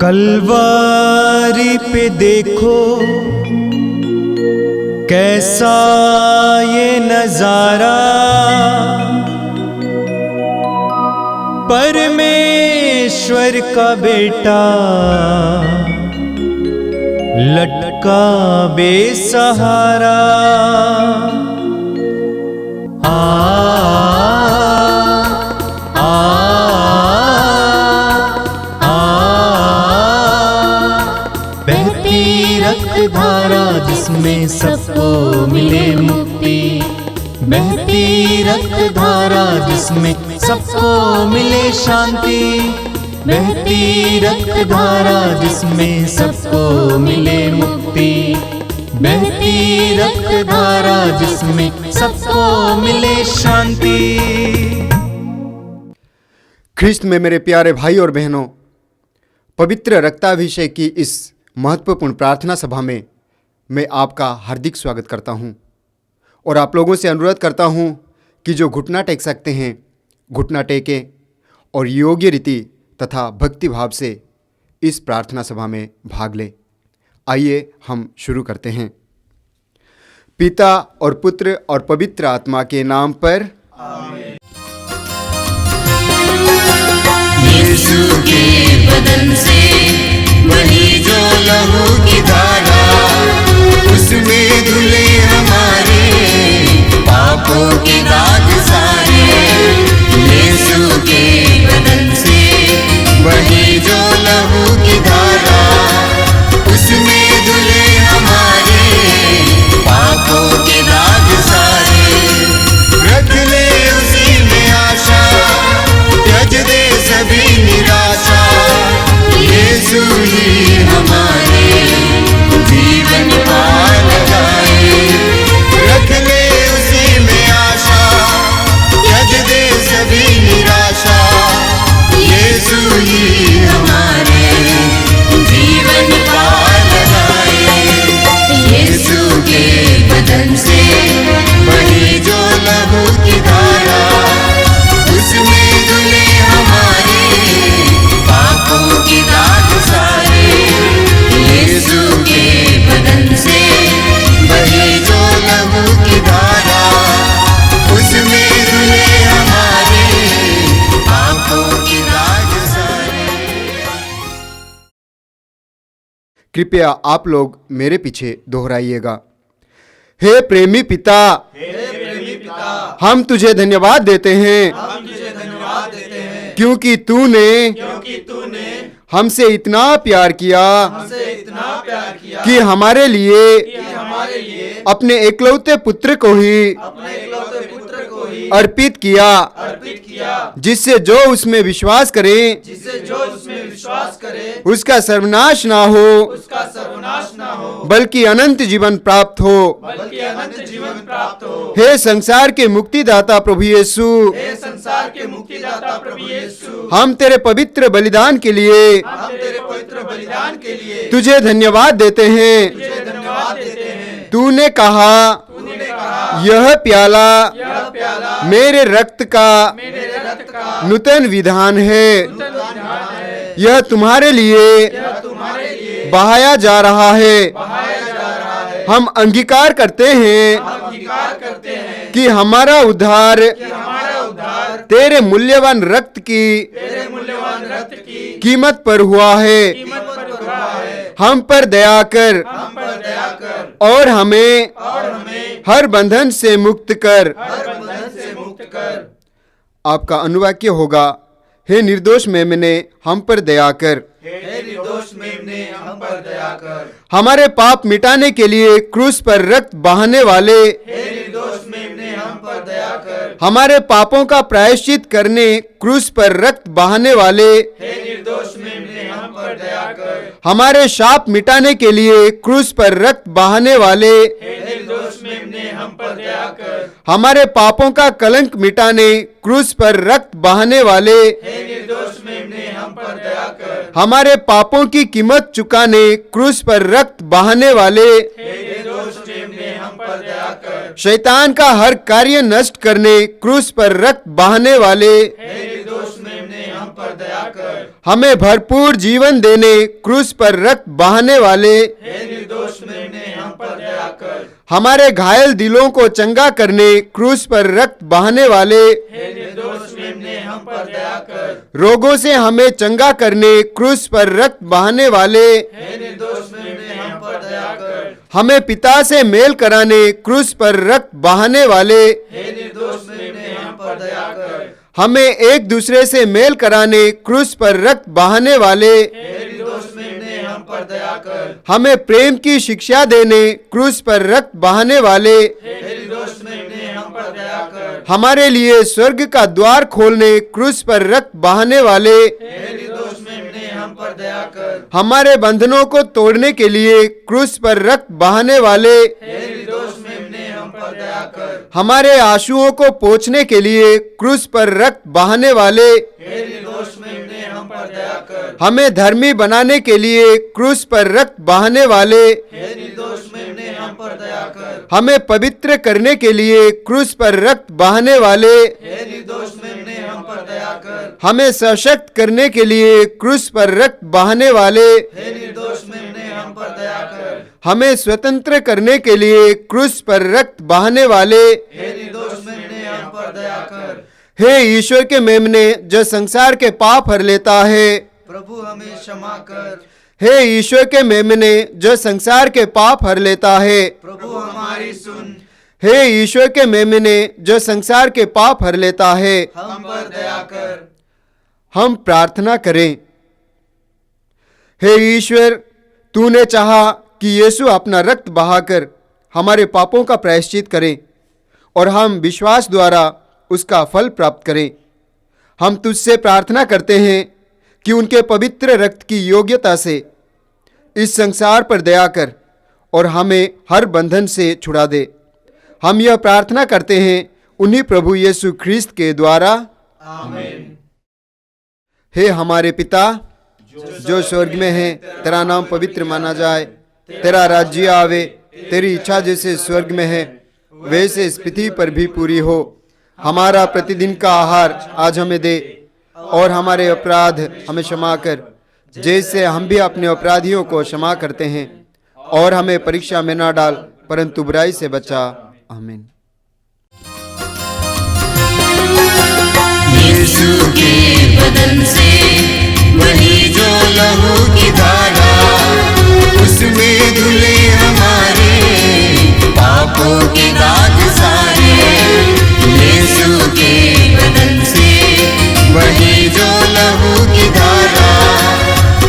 कलवारी पे देखो कैसा ये नजारा, परमेश्वर का बेटा लटका बेसहारा। धारा जिसमें सबको मिले मुक्ति, बहती रक्त धारा जिसमें सबको मिले शांति, बहती रक्त धारा जिसमें सबको मिले मुक्ति, बहती रक्त धारा जिसमें सबको मिले शांति। ख्रिस्त में मेरे प्यारे भाई और बहनों, पवित्र रक्ताभिषेक की इस महत्वपूर्ण प्रार्थना सभा में मैं आपका हार्दिक स्वागत करता हूं और आप लोगों से अनुरोध करता हूं कि जो घुटना टेक सकते हैं घुटना टेकें और योग्य रीति तथा भक्ति भाव से इस प्रार्थना सभा में भाग लें। आइए हम शुरू करते हैं। पिता और पुत्र और पवित्र आत्मा के नाम पर आमीन। यीशु के बदन से वही जो लहू की धारा, उसमें धुले हमारे पापों के दाग सारे। यीशु के बदन से वही जो लहू की धारा, उसमें धुले हमारे पापों के दाग सारे। रख ले उसी में आशा, त्यज दे सभी निराशा। यीशु ही हमारे जीवन पार लगाए। रख ले उसी में आशा, त्यज दे सभी निराशा। यीशु ही हमारे जीवन पार लगाए। यीशु के बदन से वही जो लहू की धारा, उसमें धुले हमारे पापों की दाग सारे। यीशु के बदन से वही जो लहू की धारा, उसमें धुले हमारे पापों की दाग सारे। कृपया आप लोग मेरे पीछे दोहराइएगा। हे प्रेमी पिता, हम तुझे धन्यवाद देते हैं क्योंकि तूने हमसे इतना प्यार किया कि हमारे लिए अपने एकलौते पुत्र को ही अर्पित किया, जिससे जो उसमें विश्वास करे उसका सर्वनाश ना हो, बल्कि अनंत जीवन प्राप्त हो। हे संसार के मुक्तिदाता प्रभु यीशु, हम तेरे पवित्र बलिदान के लिए तुझे धन्यवाद देते हैं। तूने कहा यह प्याला मेरे रक्त का नूतन विधान है, यह तुम्हारे लिए बहाया जा रहा है। हम अंगीकार करते हैं कि हमारा उद्धार तेरे मूल्यवान रक्त की कीमत पर हुआ है। हम पर दया कर और हमें हर बंधन से मुक्त कर। आपका अनुवाक्य होगा, हे निर्दोष मेमने हम पर दया कर। हमारे पाप मिटाने के लिए क्रूस पर रक्त बहाने वाले, हमारे पापों का प्रायश्चित करने क्रूस पर रक्त बहाने वाले, हमारे शाप मिटाने के लिए क्रूस पर रक्त बहाने वाले, हमारे पापों का कलंक मिटाने क्रूस पर रक्त बहाने वाले, हमारे पापों की कीमत चुकाने क्रूस पर रक्त बहाने वाले, शैतान का हर कार्य नष्ट करने क्रूस पर रक्त बहाने वाले, पर दया कर। हमें भरपूर जीवन देने क्रूस पर रक्त बहाने वाले हे निर्दोष मेमने हम पर दया कर। हमारे घायल दिलों को चंगा करने क्रूस पर रक्त बहाने वाले हे निर्दोष मेमने हम पर दया कर। रोगों से हमें चंगा करने क्रूस पर रक्त बहाने वाले हे निर्दोष मेमने हम पर दया कर। हमें पिता से मेल कराने क्रूस पर रक्त बहाने वाले हे निर्दोष मेमने हम पर दया कर। हमें एक दूसरे से मेल कराने क्रूस पर रक्त बहाने वाले हे निर्दोष मेमने हम पर दया कर। हमें प्रेम की शिक्षा देने क्रूस पर रक्त बहाने वाले हे निर्दोष मेमने हम पर दया कर। हमारे लिए स्वर्ग का द्वार खोलने क्रूस पर रक्त बहाने वाले हे निर्दोष मेमने हम पर दया कर। हमारे बंधनों को तोड़ने के लिए क्रूस पर रक्त बहाने वाले हे निर्दोष मेमने हम पर दया कर। हमारे आंसुओं को पोंछने के लिए क्रूस पर रक्त बहाने वाले हे निर्दोष मेमने हम पर दया कर। हमें धर्मी बनाने के लिए क्रूस पर रक्त बहाने वाले हे निर्दोष मेमने हम पर दया कर। हमें पवित्र करने के लिए क्रूस पर रक्त बहाने वाले हे निर्दोष मेमने हम पर दया कर। हमें सशक्त करने के लिए क्रूस पर रक्त बहाने वाले हे निर्दोष मेमने हम पर दया कर। हमें स्वतंत्र करने के लिए क्रूस पर रक्त बहाने वाले हे निर्दोष मेमने हम पर दया कर। हे ईश्वर के मेमने जो संसार के पाप हर लेता है, प्रभु हमें क्षमा कर। हे ईश्वर के मेमने जो संसार के पाप हर लेता है, प्रभु हमारी सुन। हे ईश्वर के मेमने जो संसार के पाप हर लेता है। हम पर दया कर। हम प्रार्थना करें। हे ईश्वर, तूने चाहा कि यीशु अपना रक्त बहाकर हमारे पापों का प्रायश्चित करें और हम विश्वास द्वारा उसका फल प्राप्त करें। हम तुझसे प्रार्थना करते हैं कि उनके पवित्र रक्त की योग्यता से इस संसार पर दया कर और हमें हर बंधन से छुड़ा दे। हम यह प्रार्थना करते हैं उन्हीं प्रभु यीशु ख्रीस्त के द्वारा, आमीन। हे हमारे पिता जो स्वर्ग में है, तेरा नाम पवित्र माना जाए, तेरा राज्य आवे, तेरी इच्छा जैसे स्वर्ग में है वैसे इस पृथ्वी पर भी पूरी हो। हमारा प्रतिदिन का आहार आज हमें दे और हमारे अपराध हमें क्षमा कर जैसे हम भी अपने अपराधियों को क्षमा करते हैं, और हमें परीक्षा में न डाल परंतु बुराई से बचा। आमीन। यीशु के बदन से वही जो लहू की धारा, उसमें धुले हमारे पापों के दाग सारे। यीशु के बदन से वही जो लहू की धारा,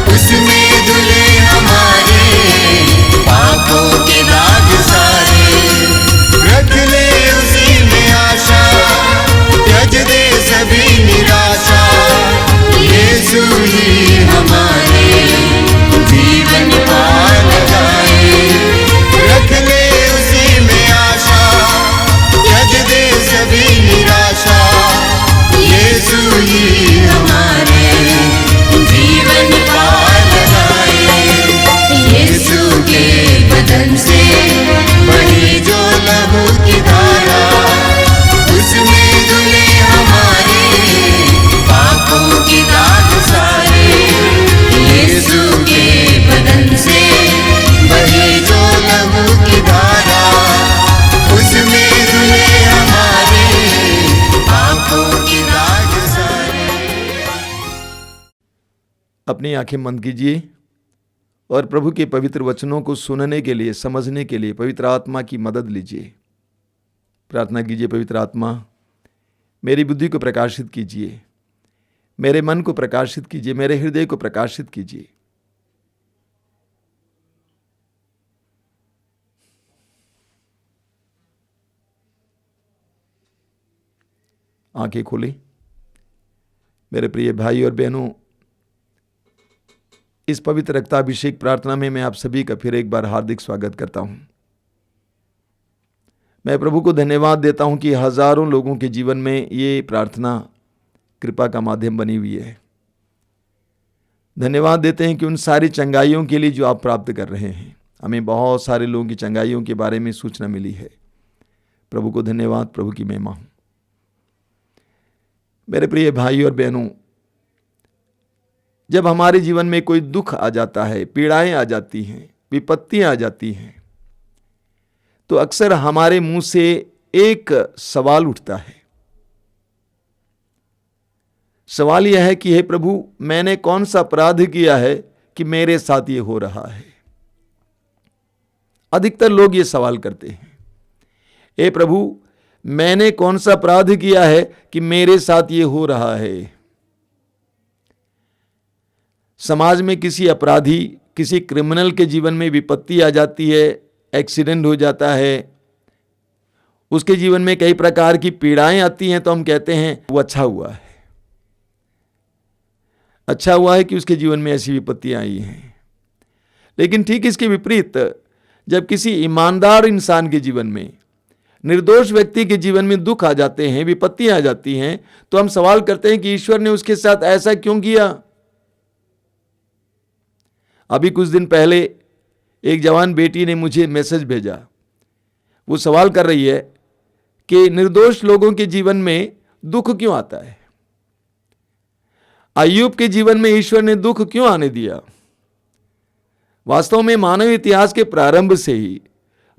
उसमें धुले हमारे पापों के दाग सारे। रख ले उसी में आशा, त्यज दे सभी निराशा। यीशु ही हमारे जीवन पार लगाए। रख ले उसी में आशा, त्यज दे सभी निराशा। यीशु ही हमारे जीवन पार लगाए। यीशु के बदन से वही जो लहू की धारा, उसमें धुले हमारे पापों के दाग सारे। यीशु के बदन से वही जो लहू की धारा, उसमें धुले हमारे पापों के दाग सारे। अपनी आंखें बंद कीजिए और प्रभु के पवित्र वचनों को सुनने के लिए, समझने के लिए पवित्र आत्मा की मदद लीजिए। प्रार्थना कीजिए, पवित्र आत्मा मेरी बुद्धि को प्रकाशित कीजिए, मेरे मन को प्रकाशित कीजिए, मेरे हृदय को प्रकाशित कीजिए। आंखें खोली। मेरे प्रिय भाई और बहनों, इस पवित्र रक्ताभिषेक प्रार्थना में मैं आप सभी का फिर एक बार हार्दिक स्वागत करता हूं। मैं प्रभु को धन्यवाद देता हूं कि हजारों लोगों के जीवन में ये प्रार्थना कृपा का माध्यम बनी हुई है। धन्यवाद देते हैं कि उन सारी चंगाइयों के लिए जो आप प्राप्त कर रहे हैं। हमें बहुत सारे लोगों की चंगाइयों के बारे में सूचना मिली है। प्रभु को धन्यवाद, प्रभु की महिमा हो। मेरे प्रिय भाई और बहनों, जब हमारे जीवन में कोई दुख आ जाता है, पीड़ाएं आ जाती हैं, विपत्तियां आ जाती हैं, तो अक्सर हमारे मुंह से एक सवाल उठता है। सवाल यह है कि हे प्रभु, मैंने कौन सा अपराध किया है कि मेरे साथ ये हो रहा है। अधिकतर लोग ये सवाल करते हैं, हे प्रभु, मैंने कौन सा अपराध किया है कि मेरे साथ ये हो रहा है। समाज में किसी अपराधी, किसी क्रिमिनल के जीवन में विपत्ति आ जाती है, एक्सीडेंट हो जाता है, उसके जीवन में कई प्रकार की पीड़ाएं आती हैं, तो हम कहते हैं वो अच्छा हुआ है, अच्छा हुआ है कि उसके जीवन में ऐसी विपत्तियां आई हैं। लेकिन ठीक इसके विपरीत, जब किसी ईमानदार इंसान के जीवन में, निर्दोष व्यक्ति के जीवन में दुख आ जाते हैं, विपत्तियां आ जाती हैं, तो हम सवाल करते हैं कि ईश्वर ने उसके साथ ऐसा क्यों किया। अभी कुछ दिन पहले एक जवान बेटी ने मुझे मैसेज भेजा। वो सवाल कर रही है कि निर्दोष लोगों के जीवन में दुख क्यों आता है। अय्यूब के जीवन में ईश्वर ने दुख क्यों आने दिया। वास्तव में मानव इतिहास के प्रारंभ से ही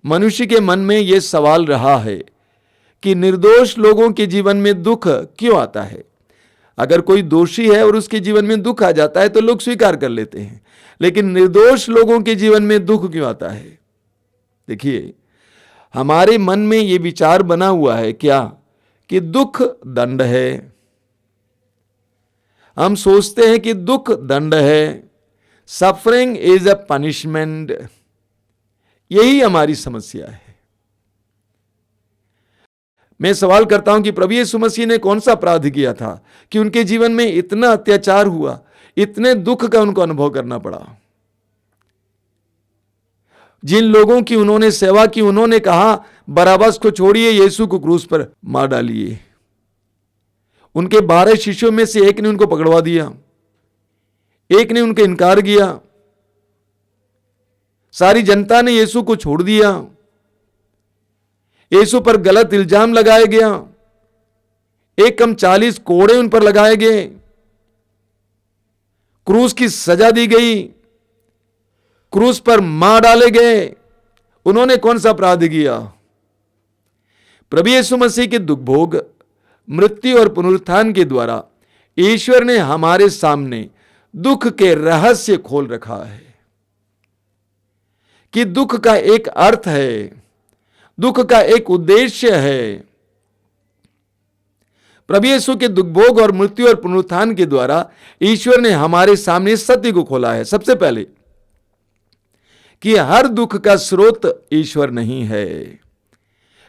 मनुष्य के मन में यह सवाल रहा है कि निर्दोष लोगों के जीवन में दुख क्यों आता है। अगर कोई दोषी है और उसके जीवन में दुख आ जाता है तो लोग स्वीकार कर लेते हैं, लेकिन निर्दोष लोगों के जीवन में दुख क्यों आता है। देखिए, हमारे मन में यह विचार बना हुआ है क्या कि दुख दंड है। हम सोचते हैं कि दुख दंड है, सफरिंग इज अ पनिशमेंट। यही हमारी समस्या है। मैं सवाल करता हूं कि प्रभु यीशु मसीह ने कौन सा अपराध किया था कि उनके जीवन में इतना अत्याचार हुआ, इतने दुख का उनको अनुभव करना पड़ा। जिन लोगों की उन्होंने सेवा की, उन्होंने कहा बराबस को छोड़िए, यीशु को क्रूस पर मार डालिए। उनके 12 शिष्यों में से एक ने उनको पकड़वा दिया, एक ने उनका इनकार किया। सारी जनता ने यीशु को छोड़ दिया। यीशु पर गलत इल्जाम लगाया गया। एक कम 40 कोड़े उन पर लगाए गए, क्रूस की सजा दी गई, क्रूस पर मार डाले गए। उन्होंने कौन सा अपराध किया। प्रभु यीशु मसीह के दुख भोग, मृत्यु और पुनरुत्थान के द्वारा ईश्वर ने हमारे सामने दुख के रहस्य खोल रखा है कि दुख का एक अर्थ है, दुख का एक उद्देश्य है। प्रभु यीशु के दुख भोग और मृत्यु और पुनरुत्थान के द्वारा ईश्वर ने हमारे सामने सत्य को खोला है। सबसे पहले कि हर दुख का स्रोत ईश्वर नहीं है,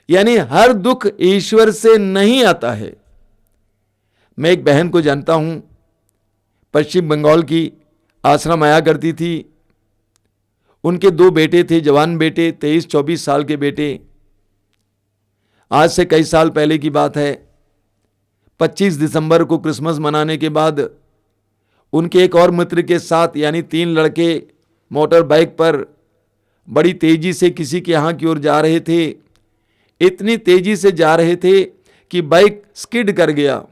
यानी हर दुख ईश्वर से नहीं आता है। मैं एक बहन को जानता हूं, पश्चिम बंगाल की, आश्रम आया करती थी। उनके 2 बेटे थे, जवान बेटे, 23-24 साल के बेटे। आज से कई साल पहले की बात है। 25 दिसंबर को क्रिसमस मनाने के बाद उनके एक और मित्र के साथ, यानी 3 लड़के मोटर बाइक पर बड़ी तेजी से किसी के यहां की ओर जा रहे थे। इतनी तेजी से जा रहे थे कि बाइक स्किड कर गया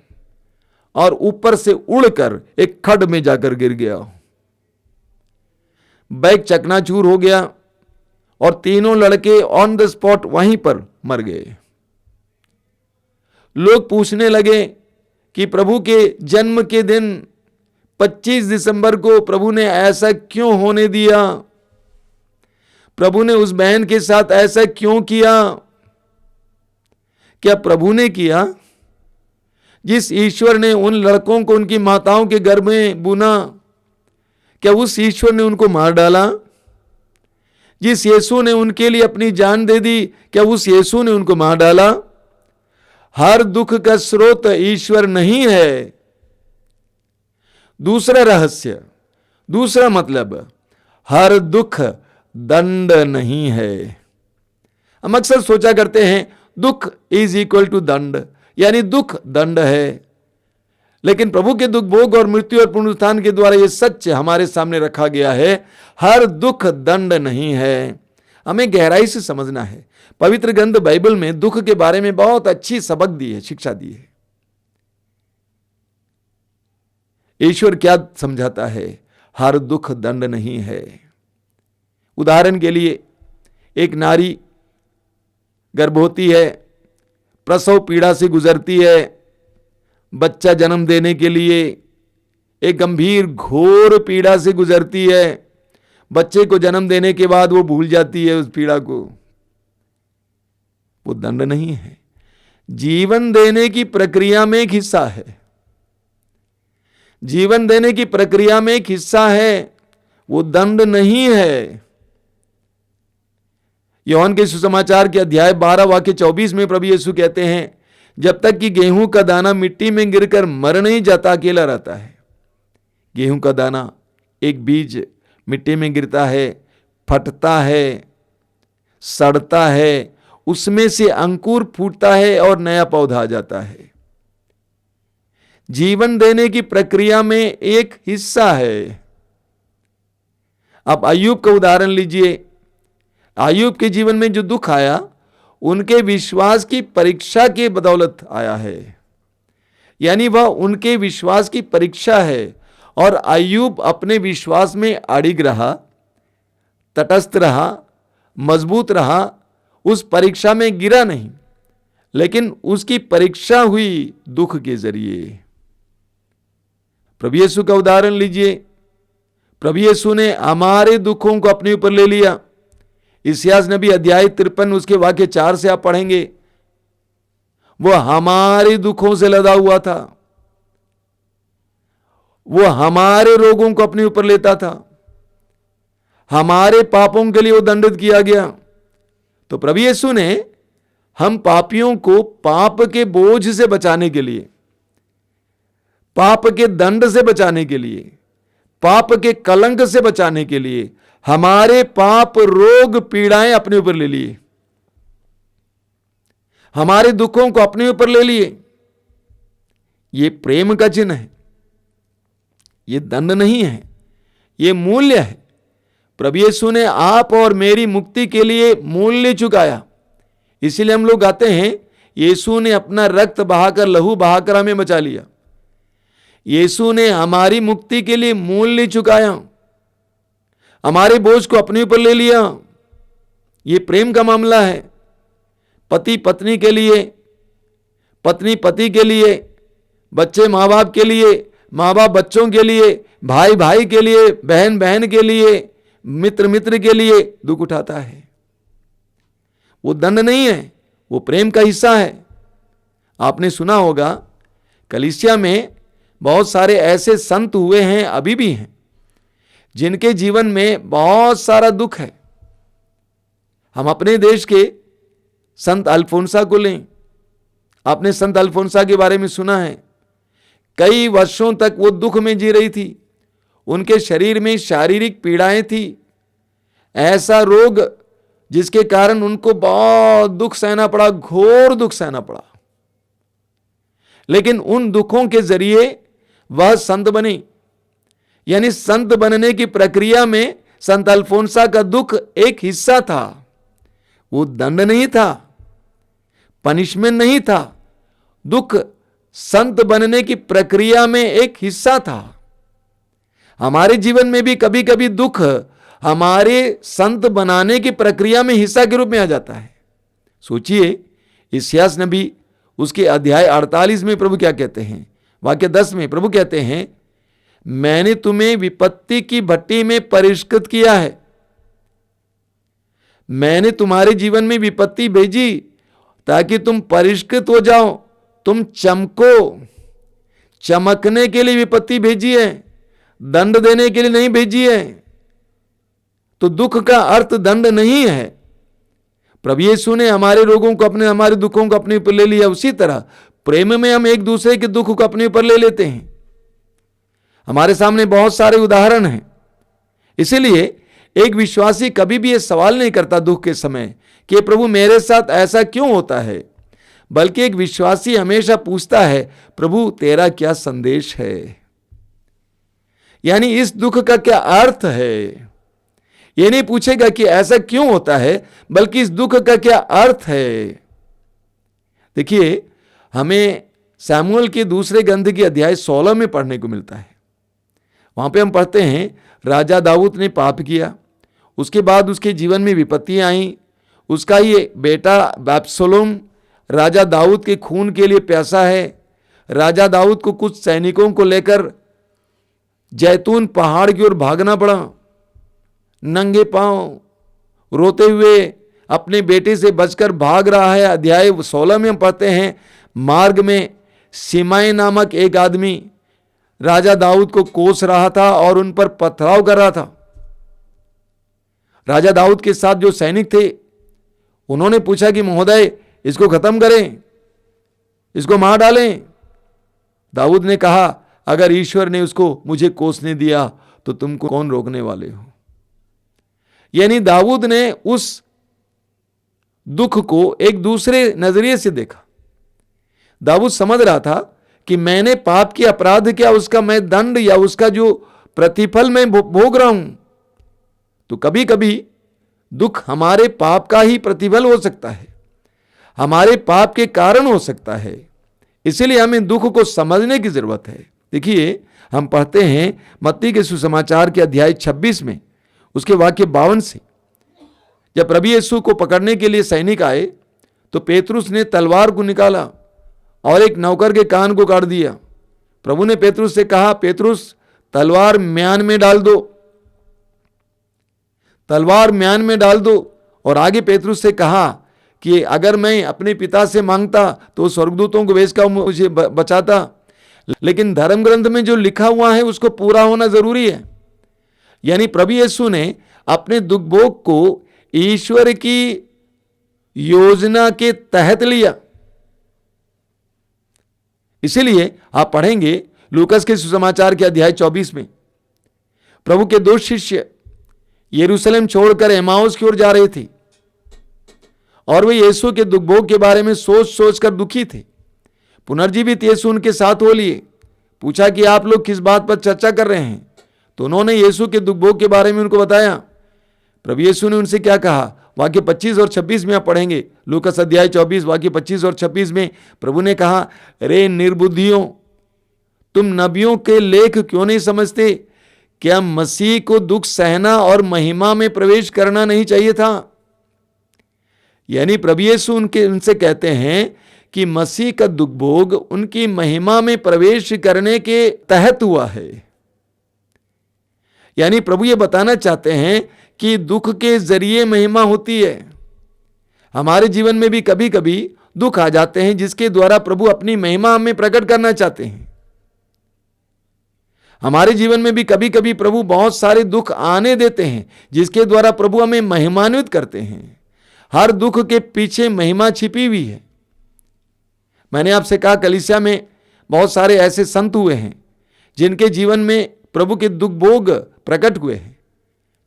और ऊपर से उड़कर एक खड्ड में जाकर गिर गया। बाइक चकनाचूर हो गया और तीनों लड़के ऑन द स्पॉट वहीं पर मर गए। लोग पूछने लगे कि प्रभु के जन्म के दिन 25 दिसंबर को प्रभु ने ऐसा क्यों होने दिया, प्रभु ने उस बहन के साथ ऐसा क्यों किया। क्या प्रभु ने किया? जिस ईश्वर ने उन लड़कों को उनकी माताओं के गर्भ में बुना, क्या उस ईश्वर ने उनको मार डाला? जिस यीशु ने उनके लिए अपनी जान दे दी, क्या उस यीशु ने उनको मार डाला? हर दुख का स्रोत ईश्वर नहीं है। दूसरा रहस्य, दूसरा मतलब, हर दुख दंड नहीं है। हम अक्सर सोचा करते हैं दुख इज इक्वल टू दंड, यानी दुख दंड है। लेकिन प्रभु के दुख भोग और मृत्यु और पुनरुत्थान के द्वारा यह सच हमारे सामने रखा गया है, हर दुख दंड नहीं है। हमें गहराई से समझना है। पवित्र ग्रंथ बाइबल में दुख के बारे में बहुत अच्छी सबक दी है, शिक्षा दी है। ईश्वर क्या समझाता है? हर दुख दंड नहीं है। उदाहरण के लिए, एक नारी गर्भवती है, प्रसव पीड़ा से गुजरती है, बच्चा जन्म देने के लिए एक गंभीर घोर पीड़ा से गुजरती है। बच्चे को जन्म देने के बाद वो भूल जाती है उस पीड़ा को। वो दंड नहीं है। जीवन देने की प्रक्रिया में एक हिस्सा है। जीवन देने की प्रक्रिया में एक हिस्सा है, वो दंड नहीं है। यूहन्ना के सुसमाचार के अध्याय 12 वाक्य 24 में प्रभु यीशु कहते हैं, जब तक कि गेहूं का दाना मिट्टी में गिरकर मर नहीं जाता, अकेला रहता है। गेहूं का दाना, एक बीज मिट्टी में गिरता है, फटता है, सड़ता है, उसमें से अंकुर फूटता है और नया पौधा आ जाता है। जीवन देने की प्रक्रिया में एक हिस्सा है। अब अय्यूब का उदाहरण लीजिए। अय्यूब के जीवन में जो दुख आया, उनके विश्वास की परीक्षा के बदौलत आया है। यानी वह उनके विश्वास की परीक्षा है, और अय्यूब अपने विश्वास में अडिग रहा, तटस्थ रहा, मजबूत रहा, उस परीक्षा में गिरा नहीं, लेकिन उसकी परीक्षा हुई दुख के जरिए। प्रभु यीशु का उदाहरण लीजिए। प्रभु यीशु ने हमारे दुखों को अपने ऊपर ले लिया। इस्यास नबी अध्याय 53 उसके वाक्य 4 से आप पढ़ेंगे, वो हमारे दुखों से लदा हुआ था, वो हमारे रोगों को अपने ऊपर लेता था, हमारे पापों के लिए वो दंडित किया गया। तो प्रभु यीशु ने हम पापियों को पाप के बोझ से बचाने के लिए, पाप के दंड से बचाने के लिए, पाप के कलंक से बचाने के लिए हमारे पाप, रोग, पीड़ाएं अपने ऊपर ले लिए, हमारे दुखों को अपने ऊपर ले लिए। ये प्रेम का चिन्ह है, ये दंड नहीं है, ये मूल्य है। प्रभु यीशु ने आप और मेरी मुक्ति के लिए मूल्य चुकाया। इसीलिए हम लोग गाते हैं, यीशु ने अपना रक्त बहाकर, लहू बहाकर हमें बचा लिया। यीशु ने हमारी मुक्ति के लिए मूल्य चुकाया, हमारे बोझ को अपने ऊपर ले लिया। ये प्रेम का मामला है। पति पत्नी के लिए, पत्नी पति के लिए, बच्चे माँ बाप के लिए, माँ बाप बच्चों के लिए, भाई भाई के लिए, बहन बहन के लिए, मित्र मित्र के लिए दुख उठाता है। वो दंड नहीं है, वो प्रेम का हिस्सा है। आपने सुना होगा, कलीसिया में बहुत सारे ऐसे संत हुए हैं, अभी भी हैं, जिनके जीवन में बहुत सारा दुख है। हम अपने देश के संत अल्फोंसा को लें। आपने संत अल्फोंसा के बारे में सुना है। कई वर्षों तक वो दुख में जी रही थी। उनके शरीर में शारीरिक पीड़ाएं थी, ऐसा रोग जिसके कारण उनको बहुत दुख सहना पड़ा, घोर दुख सहना पड़ा। लेकिन उन दुखों के जरिए वह संत बनी। यानी संत बनने की प्रक्रिया में संत अल्फोंसा का दुख एक हिस्सा था। वो दंड नहीं था, पनिशमेंट नहीं था। दुख संत बनने की प्रक्रिया में एक हिस्सा था। हमारे जीवन में भी कभी कभी दुख हमारे संत बनाने की प्रक्रिया में हिस्सा के रूप में आ जाता है। सोचिए, इस्यास नबी उसके अध्याय 48 में प्रभु क्या कहते हैं? वाक्य 10 में प्रभु कहते हैं, मैंने तुम्हें विपत्ति की भट्टी में परिष्कृत किया है। मैंने तुम्हारे जीवन में विपत्ति भेजी ताकि तुम परिष्कृत हो जाओ, तुम चमको। चमकने के लिए विपत्ति भेजी है, दंड देने के लिए नहीं भेजी है। तो दुख का अर्थ दंड नहीं है। प्रभु यीशु ने हमारे रोगों को अपने, हमारे दुखों को अपने ऊपर ले लिया। उसी तरह प्रेम में हम एक दूसरे के दुख को अपने ऊपर ले लेते हैं। हमारे सामने बहुत सारे उदाहरण हैं। इसीलिए एक विश्वासी कभी भी ये सवाल नहीं करता दुख के समय कि प्रभु मेरे साथ ऐसा क्यों होता है, बल्कि एक विश्वासी हमेशा पूछता है, प्रभु तेरा क्या संदेश है? यानी इस दुख का क्या अर्थ है? ये नहीं पूछेगा कि ऐसा क्यों होता है, बल्कि इस दुख का क्या अर्थ है। देखिए, हमें शमूएल के दूसरे ग्रंथ के अध्याय 16 में पढ़ने को मिलता है। वहां पे हम पढ़ते हैं राजा दाऊद ने पाप किया, उसके बाद उसके जीवन में विपत्तियां आई। उसका ये बेटा अब्सलोम राजा दाऊद के खून के लिए प्यासा है। राजा दाऊद को कुछ सैनिकों को लेकर जैतून पहाड़ की ओर भागना पड़ा, नंगे पांव रोते हुए अपने बेटे से बचकर भाग रहा है। अध्याय 16 में हम पढ़ते हैं मार्ग में सिमाई नामक एक आदमी राजा दाऊद को कोस रहा था और उन पर पथराव कर रहा था। राजा दाऊद के साथ जो सैनिक थे उन्होंने पूछा कि महोदय इसको खत्म करें, इसको मार डालें। दाऊद ने कहा अगर ईश्वर ने उसको मुझे कोसने दिया तो तुमको कौन रोकने वाले हो। यानी दाऊद ने उस दुख को एक दूसरे नजरिए से देखा। दाऊद समझ रहा था कि मैंने पाप की अपराध किया, उसका मैं दंड या उसका जो प्रतिफल मैं भोग रहा हूं। तो कभी कभी दुख हमारे पाप का ही प्रतिफल हो सकता है, हमारे पाप के कारण हो सकता है। इसलिए हमें दुख को समझने की जरूरत है। देखिए हम पढ़ते हैं मत्ती के सुसमाचार के अध्याय 26 में उसके वाक्य 52 से, जब प्रभु यीशु को पकड़ने के लिए सैनिक आए तो पेतरुस ने तलवार को निकाला और एक नौकर के कान को काट दिया। प्रभु ने पेतरुस से कहा, पेतरुस तलवार म्यान में डाल दो, तलवार म्यान में डाल दो। और आगे पेतरुस से कहा कि अगर मैं अपने पिता से मांगता तो स्वर्गदूतों को भेजकर मुझे बचाता, लेकिन धर्म ग्रंथ में जो लिखा हुआ है उसको पूरा होना जरूरी है। यानी प्रभु यीशु ने अपने दुख भोग को ईश्वर की योजना के तहत लिया। इसीलिए आप पढ़ेंगे लूकस के सुसमाचार के अध्याय 24 में प्रभु के 2 शिष्य यरूशलेम छोड़कर एमाउस की ओर जा रहे थे और वे यीशु के दुख भोग के बारे में सोच सोचकर दुखी थे। पुनर्जीवित यीशु उनके साथ हो लिए, पूछा कि आप लोग किस बात पर चर्चा कर रहे हैं। तो उन्होंने यीशु के दुख भोग के बारे में उनको बताया। प्रभु यीशु ने उनसे क्या कहा, वाक्य 25 और 26 में आप पढ़ेंगे। लूकस अध्याय 24 वाक्य 25 और 26 में प्रभु ने कहा, रे निर्बुद्धियों, तुम नबियों के लेख क्यों नहीं समझते? क्या मसीह को दुख सहना और महिमा में प्रवेश करना नहीं चाहिए था? यानी प्रभु यीशु उनसे कहते हैं कि मसीह का दुख भोग उनकी महिमा में प्रवेश करने के तहत हुआ है। यानी प्रभु ये बताना चाहते हैं कि दुख के जरिए महिमा होती है। हमारे जीवन में भी कभी कभी दुख आ जाते हैं जिसके द्वारा प्रभु अपनी महिमा हमें प्रकट करना चाहते हैं। हमारे जीवन में भी कभी कभी प्रभु बहुत सारे दुख आने देते हैं जिसके द्वारा प्रभु हमें महिमान्वित करते हैं। हर दुख के पीछे महिमा छिपी हुई है। मैंने आपसे कहा कलीसिया में बहुत सारे ऐसे संत हुए हैं जिनके जीवन में प्रभु के दुख भोग प्रकट हुए हैं,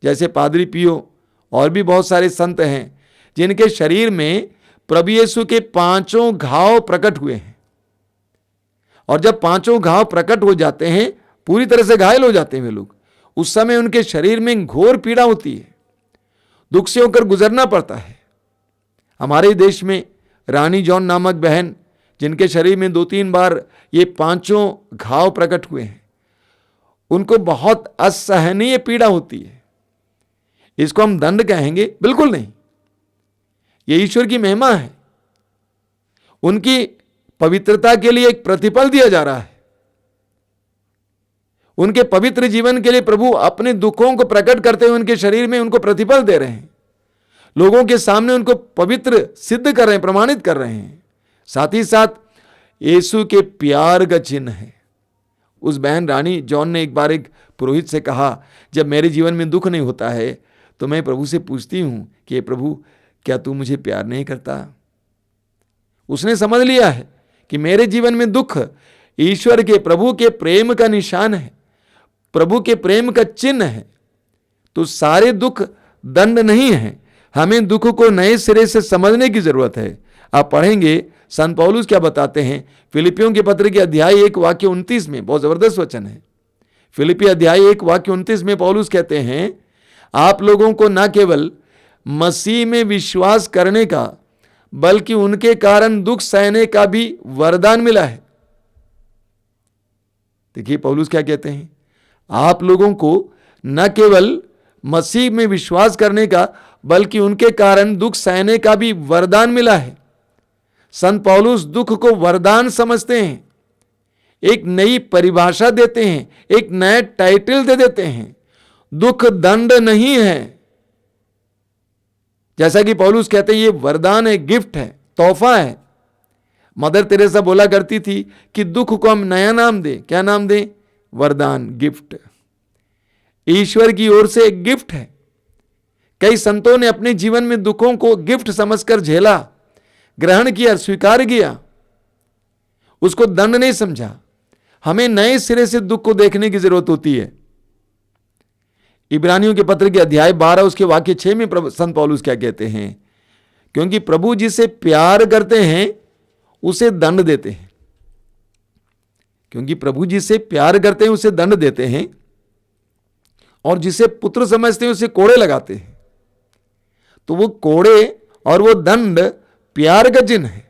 जैसे पादरी पियो और भी बहुत सारे संत हैं जिनके शरीर में प्रभु यीशु के 5 घाव प्रकट हुए हैं। और जब 5 घाव प्रकट हो जाते हैं, पूरी तरह से घायल हो जाते हैं वे लोग, उस समय उनके शरीर में घोर पीड़ा होती है, दुख से होकर गुजरना पड़ता है। हमारे देश में रानी जॉन नामक बहन जिनके शरीर में 2-3 बार ये 5 घाव प्रकट हुए हैं, उनको बहुत असहनीय पीड़ा होती है। इसको हम दंड कहेंगे? बिल्कुल नहीं, ये ईश्वर की महिमा है। उनकी पवित्रता के लिए एक प्रतिफल दिया जा रहा है। उनके पवित्र जीवन के लिए प्रभु अपने दुखों को प्रकट करते हुए उनके शरीर में उनको प्रतिफल दे रहे हैं, लोगों के सामने उनको पवित्र सिद्ध कर रहे हैं, प्रमाणित कर रहे हैं। साथ ही साथ यीशु के प्यार का चिन्ह है। उस बहन रानी जॉन ने एक बार एक पुरोहित से कहा, जब मेरे जीवन में दुख नहीं होता है तो मैं प्रभु से पूछती हूं कि प्रभु क्या तू मुझे प्यार नहीं करता? उसने समझ लिया है कि मेरे जीवन में दुख ईश्वर के, प्रभु के प्रेम का निशान है, प्रभु के प्रेम का चिन्ह है। तो सारे दुख दंड नहीं है, हमें दुख को नए सिरे से समझने की जरूरत है। आप पढ़ेंगे संत पौलुस क्या बताते हैं फिलिपियों के पत्र के अध्याय 1 वाक्य 29 में, बहुत जबरदस्त वचन है। फिलिपी अध्याय 1 वाक्य 29 में पौलुस कहते हैं, आप लोगों को न केवल मसीह में विश्वास करने का बल्कि उनके कारण दुख सहने का भी वरदान मिला है। देखिए पौलुस क्या कहते हैं, आप लोगों को न केवल मसीह में विश्वास करने का बल्कि उनके कारण दुख सहने का भी वरदान मिला है। संत पौलुस दुख को वरदान समझते हैं, एक नई परिभाषा देते हैं, एक नया टाइटल दे देते हैं। दुख दंड नहीं है, जैसा कि पौलुस कहते हैं ये वरदान है, गिफ्ट है, तोहफा है। मदर तेरेसा बोला करती थी कि दुख को हम नया नाम दें। क्या नाम दें? वरदान, गिफ्ट। ईश्वर की ओर से एक गिफ्ट है। कई संतों ने अपने जीवन में दुखों को गिफ्ट समझकर झेला, ग्रहण किया, स्वीकार किया, उसको दंड नहीं समझा। हमें नए सिरे से दुख को देखने की जरूरत होती है। इब्रानियों के पत्र के अध्याय 12 उसके वाक्य 6 में संत पौलुस क्या कहते हैं? क्योंकि प्रभु जिसे प्यार करते हैं उसे दंड देते हैं। क्योंकि प्रभु जिसे प्यार करते हैं उसे दंड देते हैं, और जिसे पुत्र समझते हैं उसे कोड़े लगाते हैं। तो वो कोड़े और वो दंड प्यार का चिन्ह है।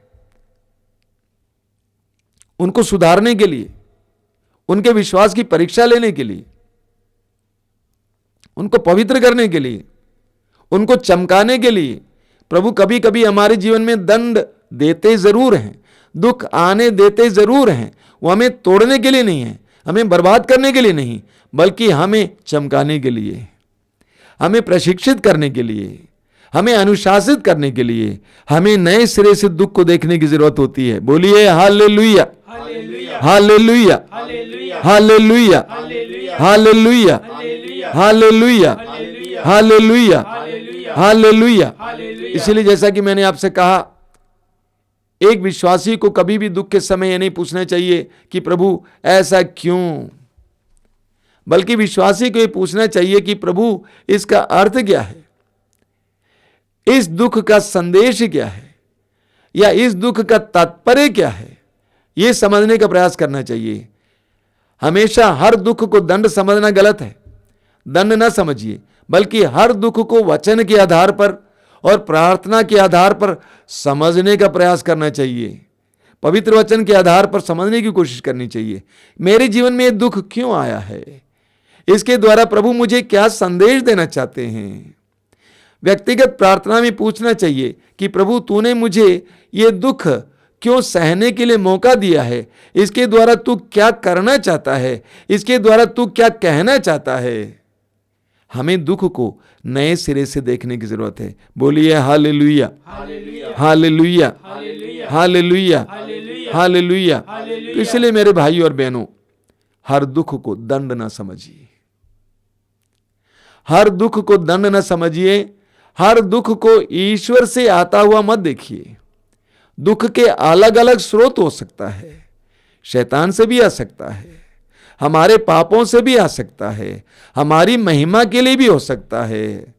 उनको सुधारने के लिए, उनके विश्वास की परीक्षा लेने के लिए, उनको पवित्र करने के लिए, उनको चमकाने के लिए प्रभु कभी कभी हमारे जीवन में दंड देते जरूर हैं, दुख आने देते जरूर हैं। वो हमें तोड़ने के लिए नहीं है, हमें बर्बाद करने के लिए नहीं, बल्कि हमें चमकाने के लिए, हमें प्रशिक्षित करने के लिए, हमें अनुशासित करने के लिए, हमें नए सिरे से दुख को देखने की जरूरत होती है। बोलिए hallelujah, hallelujah, hallelujah, hallelujah, hallelujah, hallelujah, hallelujah. इसलिए जैसा कि मैंने आपसे कहा, एक विश्वासी को कभी भी दुख के समय यह नहीं पूछना चाहिए कि प्रभु ऐसा क्यों, बल्कि विश्वासी को यह पूछना चाहिए कि प्रभु इसका अर्थ क्या है, इस दुख का संदेश क्या है, या इस दुख का तात्पर्य क्या है, यह समझने का प्रयास करना चाहिए। हमेशा हर दुख को दंड समझना गलत है। दंड ना समझिए, बल्कि हर दुख को वचन के आधार पर और प्रार्थना के आधार पर समझने का प्रयास करना चाहिए। पवित्र वचन के आधार पर समझने की कोशिश करनी चाहिए। मेरे जीवन में यह दुख क्यों आया है, इसके द्वारा प्रभु मुझे क्या संदेश देना चाहते हैं। व्यक्तिगत प्रार्थना में पूछना चाहिए कि प्रभु तूने मुझे ये दुख क्यों सहने के लिए मौका दिया है, इसके द्वारा तू क्या करना चाहता है, इसके द्वारा तू क्या कहना चाहता है। हमें दुख को नए सिरे से देखने की जरूरत है। बोलिए हालेलुया, हालेलुया, हालेलुया, हालेलुया। तो इसलिए मेरे भाई और बहनों, हर दुख को दंड ना समझिए, हर दुख को दंड ना समझिए, हर दुख को ईश्वर से आता हुआ मत देखिए। दुख के अलग अलग स्रोत हो सकता है, शैतान से भी आ सकता है, हमारे पापों से भी आ सकता है, हमारी महिमा के लिए भी हो सकता है,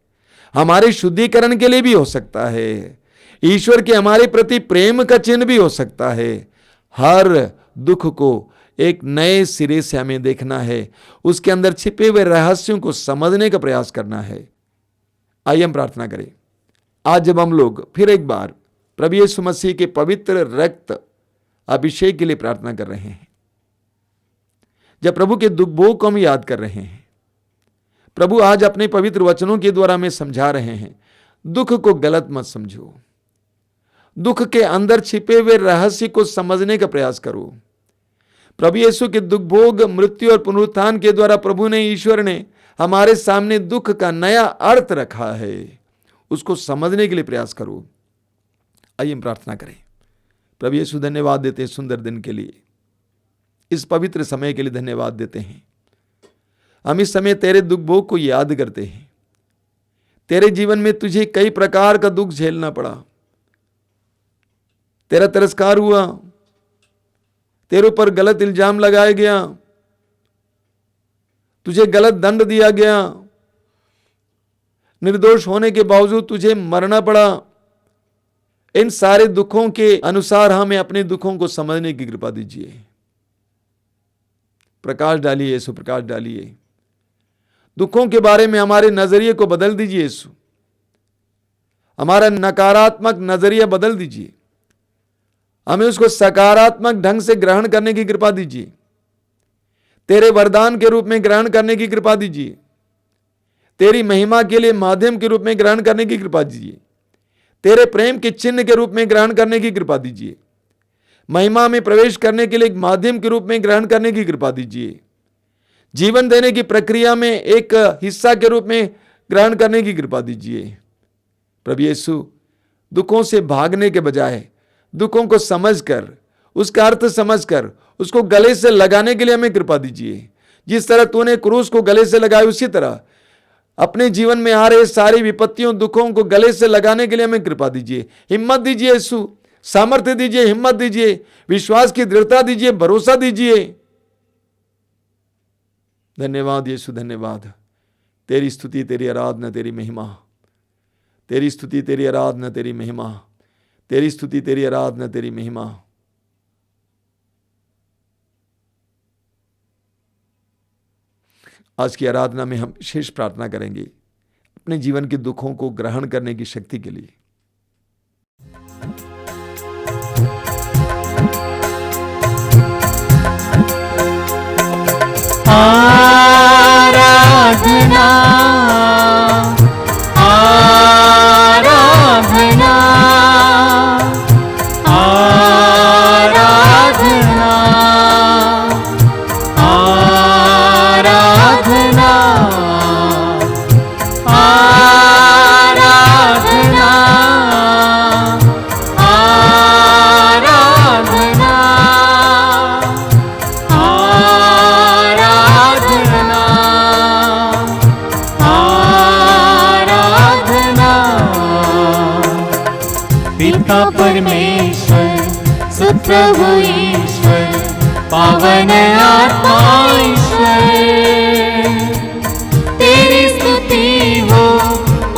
हमारे शुद्धिकरण के लिए भी हो सकता है, ईश्वर के हमारे प्रति प्रेम का चिन्ह भी हो सकता है। हर दुख को एक नए सिरे से हमें देखना है, उसके अंदर छिपे हुए रहस्यों को समझने का प्रयास करना है। आइए हम प्रार्थना करें। आज जब हम लोग फिर एक बार प्रभु यीशु मसीह के पवित्र रक्त अभिषेक के लिए प्रार्थना कर रहे हैं, जब प्रभु के दुख भोग को हम याद कर रहे हैं, प्रभु आज अपने पवित्र वचनों के द्वारा हमें समझा रहे हैं, दुख को गलत मत समझो, दुख के अंदर छिपे हुए रहस्य को समझने का प्रयास करो। प्रभु यीशु के दुख भोग, मृत्यु और पुनरुत्थान के द्वारा प्रभु ने, ईश्वर ने हमारे सामने दुख का नया अर्थ रखा है, उसको समझने के लिए प्रयास करो। आइए हम प्रार्थना करें। प्रभु यीशु धन्यवाद देते हैं सुंदर दिन के लिए, इस पवित्र समय के लिए धन्यवाद देते हैं। हम इस समय तेरे दुख भोग को याद करते हैं। तेरे जीवन में तुझे कई प्रकार का दुख झेलना पड़ा, तेरा तिरस्कार हुआ, तेरे ऊपर गलत इल्जाम लगाया गया, तुझे गलत दंड दिया गया, निर्दोष होने के बावजूद तुझे मरना पड़ा। इन सारे दुखों के अनुसार हमें अपने दुखों को समझने की कृपा दीजिए। प्रकाश डालिए यीशु, प्रकाश डालिए। दुखों के बारे में हमारे नजरिए को बदल दीजिए यीशु, हमारा नकारात्मक नजरिया बदल दीजिए, हमें उसको सकारात्मक ढंग से ग्रहण करने की कृपा दीजिए। तेरे वरदान के रूप में ग्रहण करने की कृपा दीजिए। तेरी महिमा के लिए माध्यम के रूप में ग्रहण करने की कृपा दीजिए। तेरे प्रेम के चिन्ह के रूप में ग्रहण करने की कृपा दीजिए। महिमा में प्रवेश करने के लिए एक माध्यम के रूप में ग्रहण करने की कृपा दीजिए। जीवन देने की प्रक्रिया में एक हिस्सा के रूप में ग्रहण करने की कृपा दीजिए। प्रभु यीशु, दुखों से भागने के बजाय दुखों को समझकर, उसका अर्थ समझकर उसको गले से लगाने के लिए हमें कृपा दीजिए। जिस तरह तूने क्रूस को गले से लगाया, उसी तरह अपने जीवन में आ रहे सारी विपत्तियों, दुखों को गले से लगाने के लिए हमें कृपा दीजिए। हिम्मत दीजिए यीशु, सामर्थ्य दीजिए, हिम्मत दीजिए, विश्वास की दृढ़ता दीजिए, भरोसा दीजिए। धन्यवाद यीशु, धन्यवाद। तेरी स्तुति, तेरी आराधना, तेरी महिमा। तेरी स्तुति, तेरी आराधना, तेरी महिमा। तेरी स्तुति, तेरी आराधना, तेरी महिमा। आज की आराधना में हम विशेष प्रार्थना करेंगे अपने जीवन के दुखों को ग्रहण करने की शक्ति के लिए। आराधना, आराधना, आराधना, आराधना, आराधना, आराधना, पिता परमेश्वर, सुप्रभु ईश्वर, पावन आत्मा ईश्वर, तेरी स्तुति हो,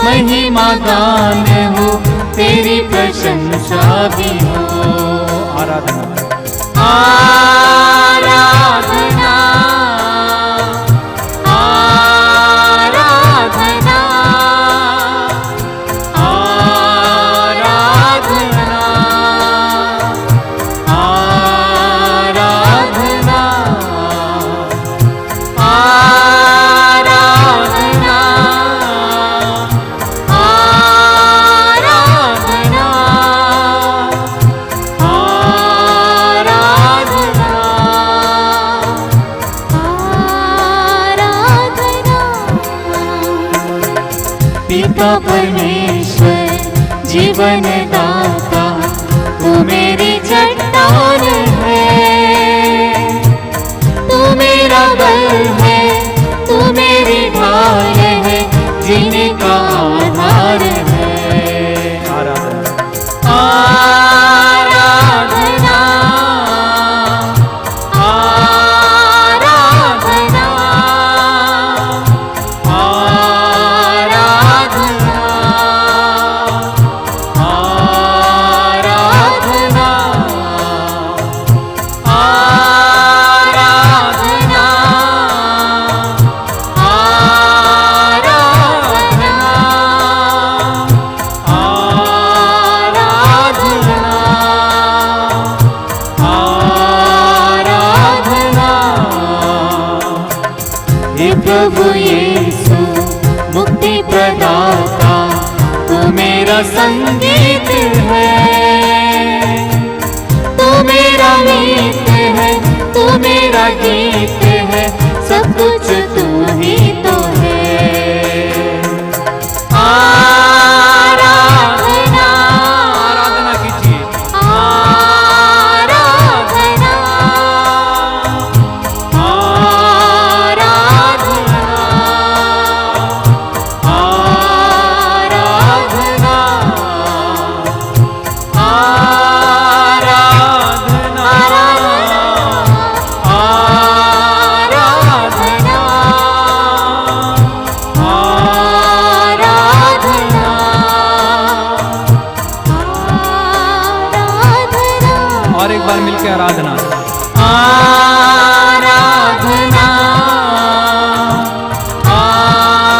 महिमा गान हो, तेरी प्रशंसा भी हो। आराधना, आराधना, आराधना, आराधना, आराधना, आराधना, पिता परमेश्वर, जीवन दाता, तू मेरी चट्टान है, तू मेरा बल है, तू मेरी ढाल है, जीने का आधार है। आराधना, आराधना, आराधना, प्रभु यीशु मुक्ति प्रदाता, तू मेरा संगीत है, तू मेरा गीत है, तू मेरा गीत है, सब कुछ तू ही तो है। आराधना, आराधना कीजिए, आराधना, और एक बार मिलकर आराधना, आराधना,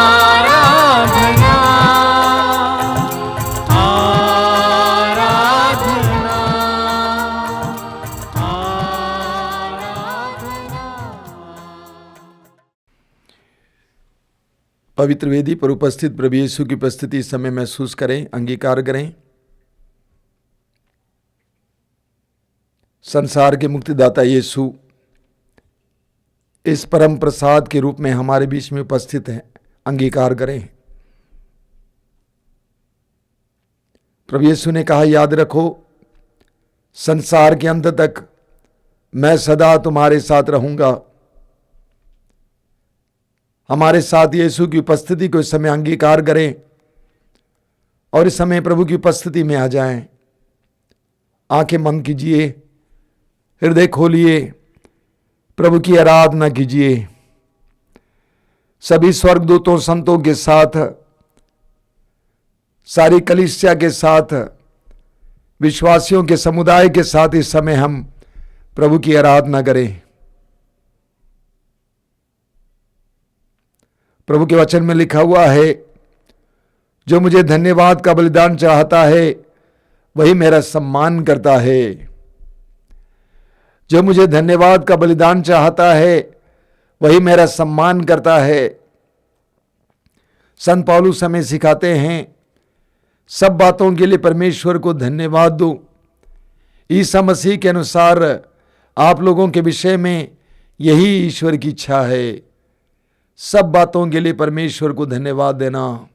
आराधना, आराधना, आराधना। पवित्र वेदी पर उपस्थित प्रभु यीशु की उपस्थिति इस समय महसूस करें, अंगीकार करें। संसार के मुक्तिदाता यीशु इस परम प्रसाद के रूप में हमारे बीच में उपस्थित हैं, अंगीकार करें। प्रभु यीशु ने कहा, याद रखो संसार के अंत तक मैं सदा तुम्हारे साथ रहूंगा। हमारे साथ यीशु की उपस्थिति को इस समय अंगीकार करें और इस समय प्रभु की उपस्थिति में आ जाएं। आंखें बंद कीजिए, हृदय खोलिए, प्रभु की आराधना कीजिए। सभी स्वर्गदूतों संतों के साथ, सारी कलीसिया के साथ, विश्वासियों के समुदाय के साथ इस समय हम प्रभु की आराधना करें। प्रभु के वचन में लिखा हुआ है, जो मुझे धन्यवाद का बलिदान चाहता है वही मेरा सम्मान करता है। जो मुझे धन्यवाद का बलिदान चाहता है वही मेरा सम्मान करता है। संत पौलुस हमें सिखाते हैं, सब बातों के लिए परमेश्वर को धन्यवाद दो। ईसा मसीह के अनुसार आप लोगों के विषय में यही ईश्वर की इच्छा है। सब बातों के लिए परमेश्वर को धन्यवाद देना।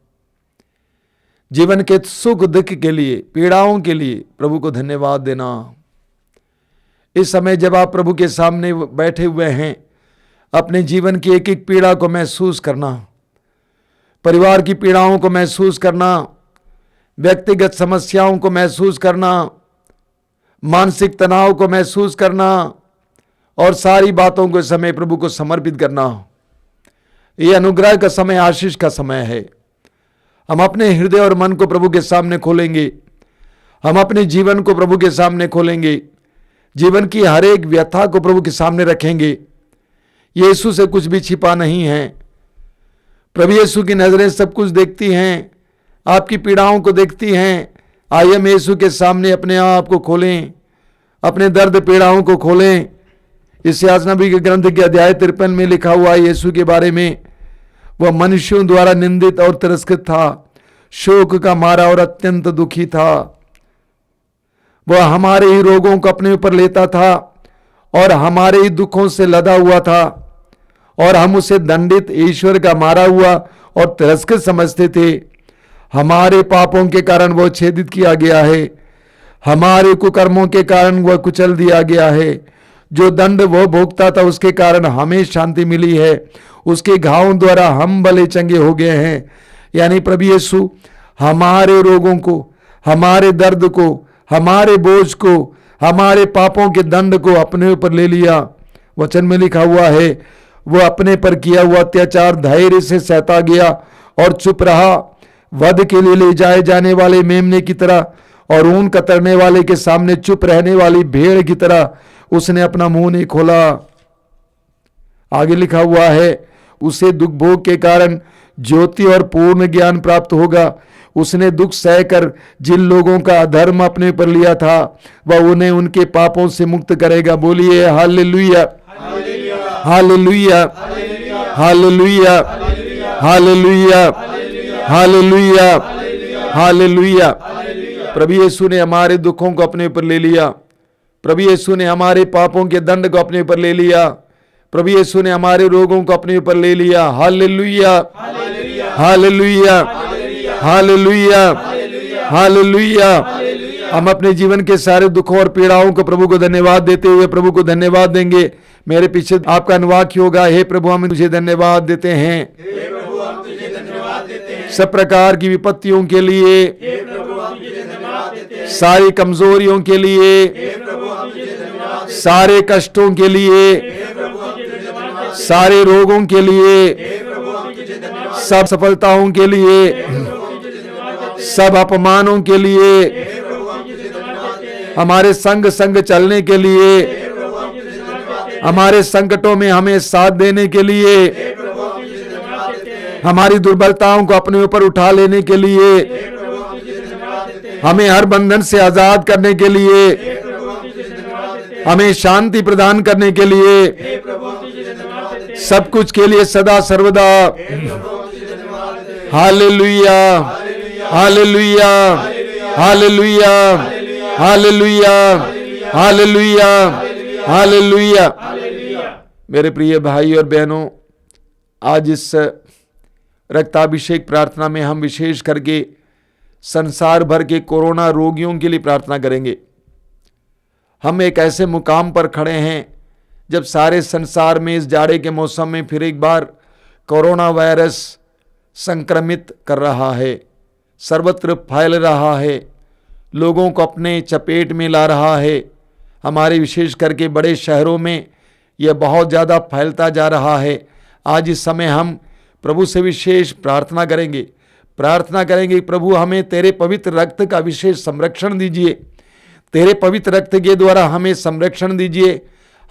जीवन के सुख दुख के लिए, पीड़ाओं के लिए प्रभु को धन्यवाद देना। इस समय जब आप प्रभु के सामने बैठे हुए हैं, अपने जीवन की एक एक पीड़ा को महसूस करना, परिवार की पीड़ाओं को महसूस करना, व्यक्तिगत समस्याओं को महसूस करना, मानसिक तनाव को महसूस करना और सारी बातों को इस समय प्रभु को समर्पित करना। ये अनुग्रह का समय, आशीष का समय है। हम अपने हृदय और मन को प्रभु के सामने खोलेंगे, हम अपने जीवन को प्रभु के सामने खोलेंगे, जीवन की हर एक व्यथा को प्रभु के सामने रखेंगे। यीशु से कुछ भी छिपा नहीं है। प्रभु यीशु की नजरें सब कुछ देखती हैं, आपकी पीड़ाओं को देखती हैं। आइए हम यीशु के सामने अपने आप को खोलें, अपने दर्द पीड़ाओं को खोलें। इस याजनबी के ग्रंथ के अध्याय 53 में लिखा हुआ है यीशु के बारे में, वह मनुष्यों द्वारा निंदित और तिरस्कृत था, शोक का मारा और अत्यंत दुखी था। वह हमारे ही रोगों को अपने ऊपर लेता था और हमारे ही दुखों से लदा हुआ था, और हम उसे दंडित, ईश्वर का मारा हुआ और तिरस्कृत समझते थे। हमारे पापों के कारण वह छेदित किया गया है, हमारे कुकर्मों के कारण वह कुचल दिया गया है। जो दंड वह भोगता था उसके कारण हमें शांति मिली है, उसके घावों द्वारा हम भले चंगे हो गए हैं। यानी प्रभु यीशु हमारे रोगों को, हमारे दर्द को, हमारे बोझ को, हमारे पापों के दंड को अपने ऊपर ले लिया। वचन में लिखा हुआ है, वह अपने पर किया हुआ अत्याचार धैर्य से सहता गया और चुप रहा। वध के लिए ले जाए जाने वाले मेमने की तरह और ऊन कतरने वाले के सामने चुप रहने वाली भेड़ की तरह उसने अपना मुंह नहीं खोला। आगे लिखा हुआ है, उसे दुख भोग के कारण ज्योति और पूर्ण ज्ञान प्राप्त होगा। उसने दुख सहकर जिन लोगों का अधर्म अपने पर लिया था, वह उन्हें उनके पापों से मुक्त करेगा। बोलिए hallelujah, hallelujah, hallelujah, hallelujah, hallelujah, hallelujah. प्रभु यीशु ने हमारे दुखों को अपने ऊपर ले लिया। प्रभु यीशु ने हमारे पापों के दंड को अपने ऊपर ले लिया। प्रभु यीशु ने हमारे रोगों को अपने ऊपर ले लिया। Hallelujah, hallelujah, hallelujah, hallelujah. हम अपने जीवन के सारे दुखों और पीड़ाओं को प्रभु को धन्यवाद देते हुए प्रभु को धन्यवाद देंगे। मेरे पीछे आपका अनुवाद होगा, हे प्रभु हम तुझे धन्यवाद देते हैं सब प्रकार की विपत्तियों के लिए, सारी कमजोरियों के लिए, सारे कष्टों के लिए, सारे रोगों के लिए, सब सफलताओं के लिए, सब अपमानों के लिए, हमारे संग संग चलने के लिए, हमारे संकटों में हमें साथ देने के लिए, हमारी दुर्बलताओं को अपने ऊपर उठा लेने के लिए, हमें हर बंधन से आजाद करने के लिए, हमें शांति प्रदान करने के लिए, सब कुछ के लिए सदा सर्वदा hallelujah, hallelujah, hallelujah, hallelujah, hallelujah, hallelujah. मेरे प्रिय भाई और बहनों, आज इस रक्ताभिषेक प्रार्थना में हम विशेष करके संसार भर के कोरोना रोगियों के लिए प्रार्थना करेंगे। हम एक ऐसे मुकाम पर खड़े हैं जब सारे संसार में इस जाड़े के मौसम में फिर एक बार कोरोना वायरस संक्रमित कर रहा है, सर्वत्र फैल रहा है, लोगों को अपने चपेट में ला रहा है। हमारे विशेष करके बड़े शहरों में यह बहुत ज़्यादा फैलता जा रहा है। आज इस समय हम प्रभु से विशेष प्रार्थना करेंगे प्रभु हमें तेरे पवित्र रक्त का विशेष संरक्षण दीजिए, तेरे पवित्र रक्त के द्वारा हमें संरक्षण दीजिए,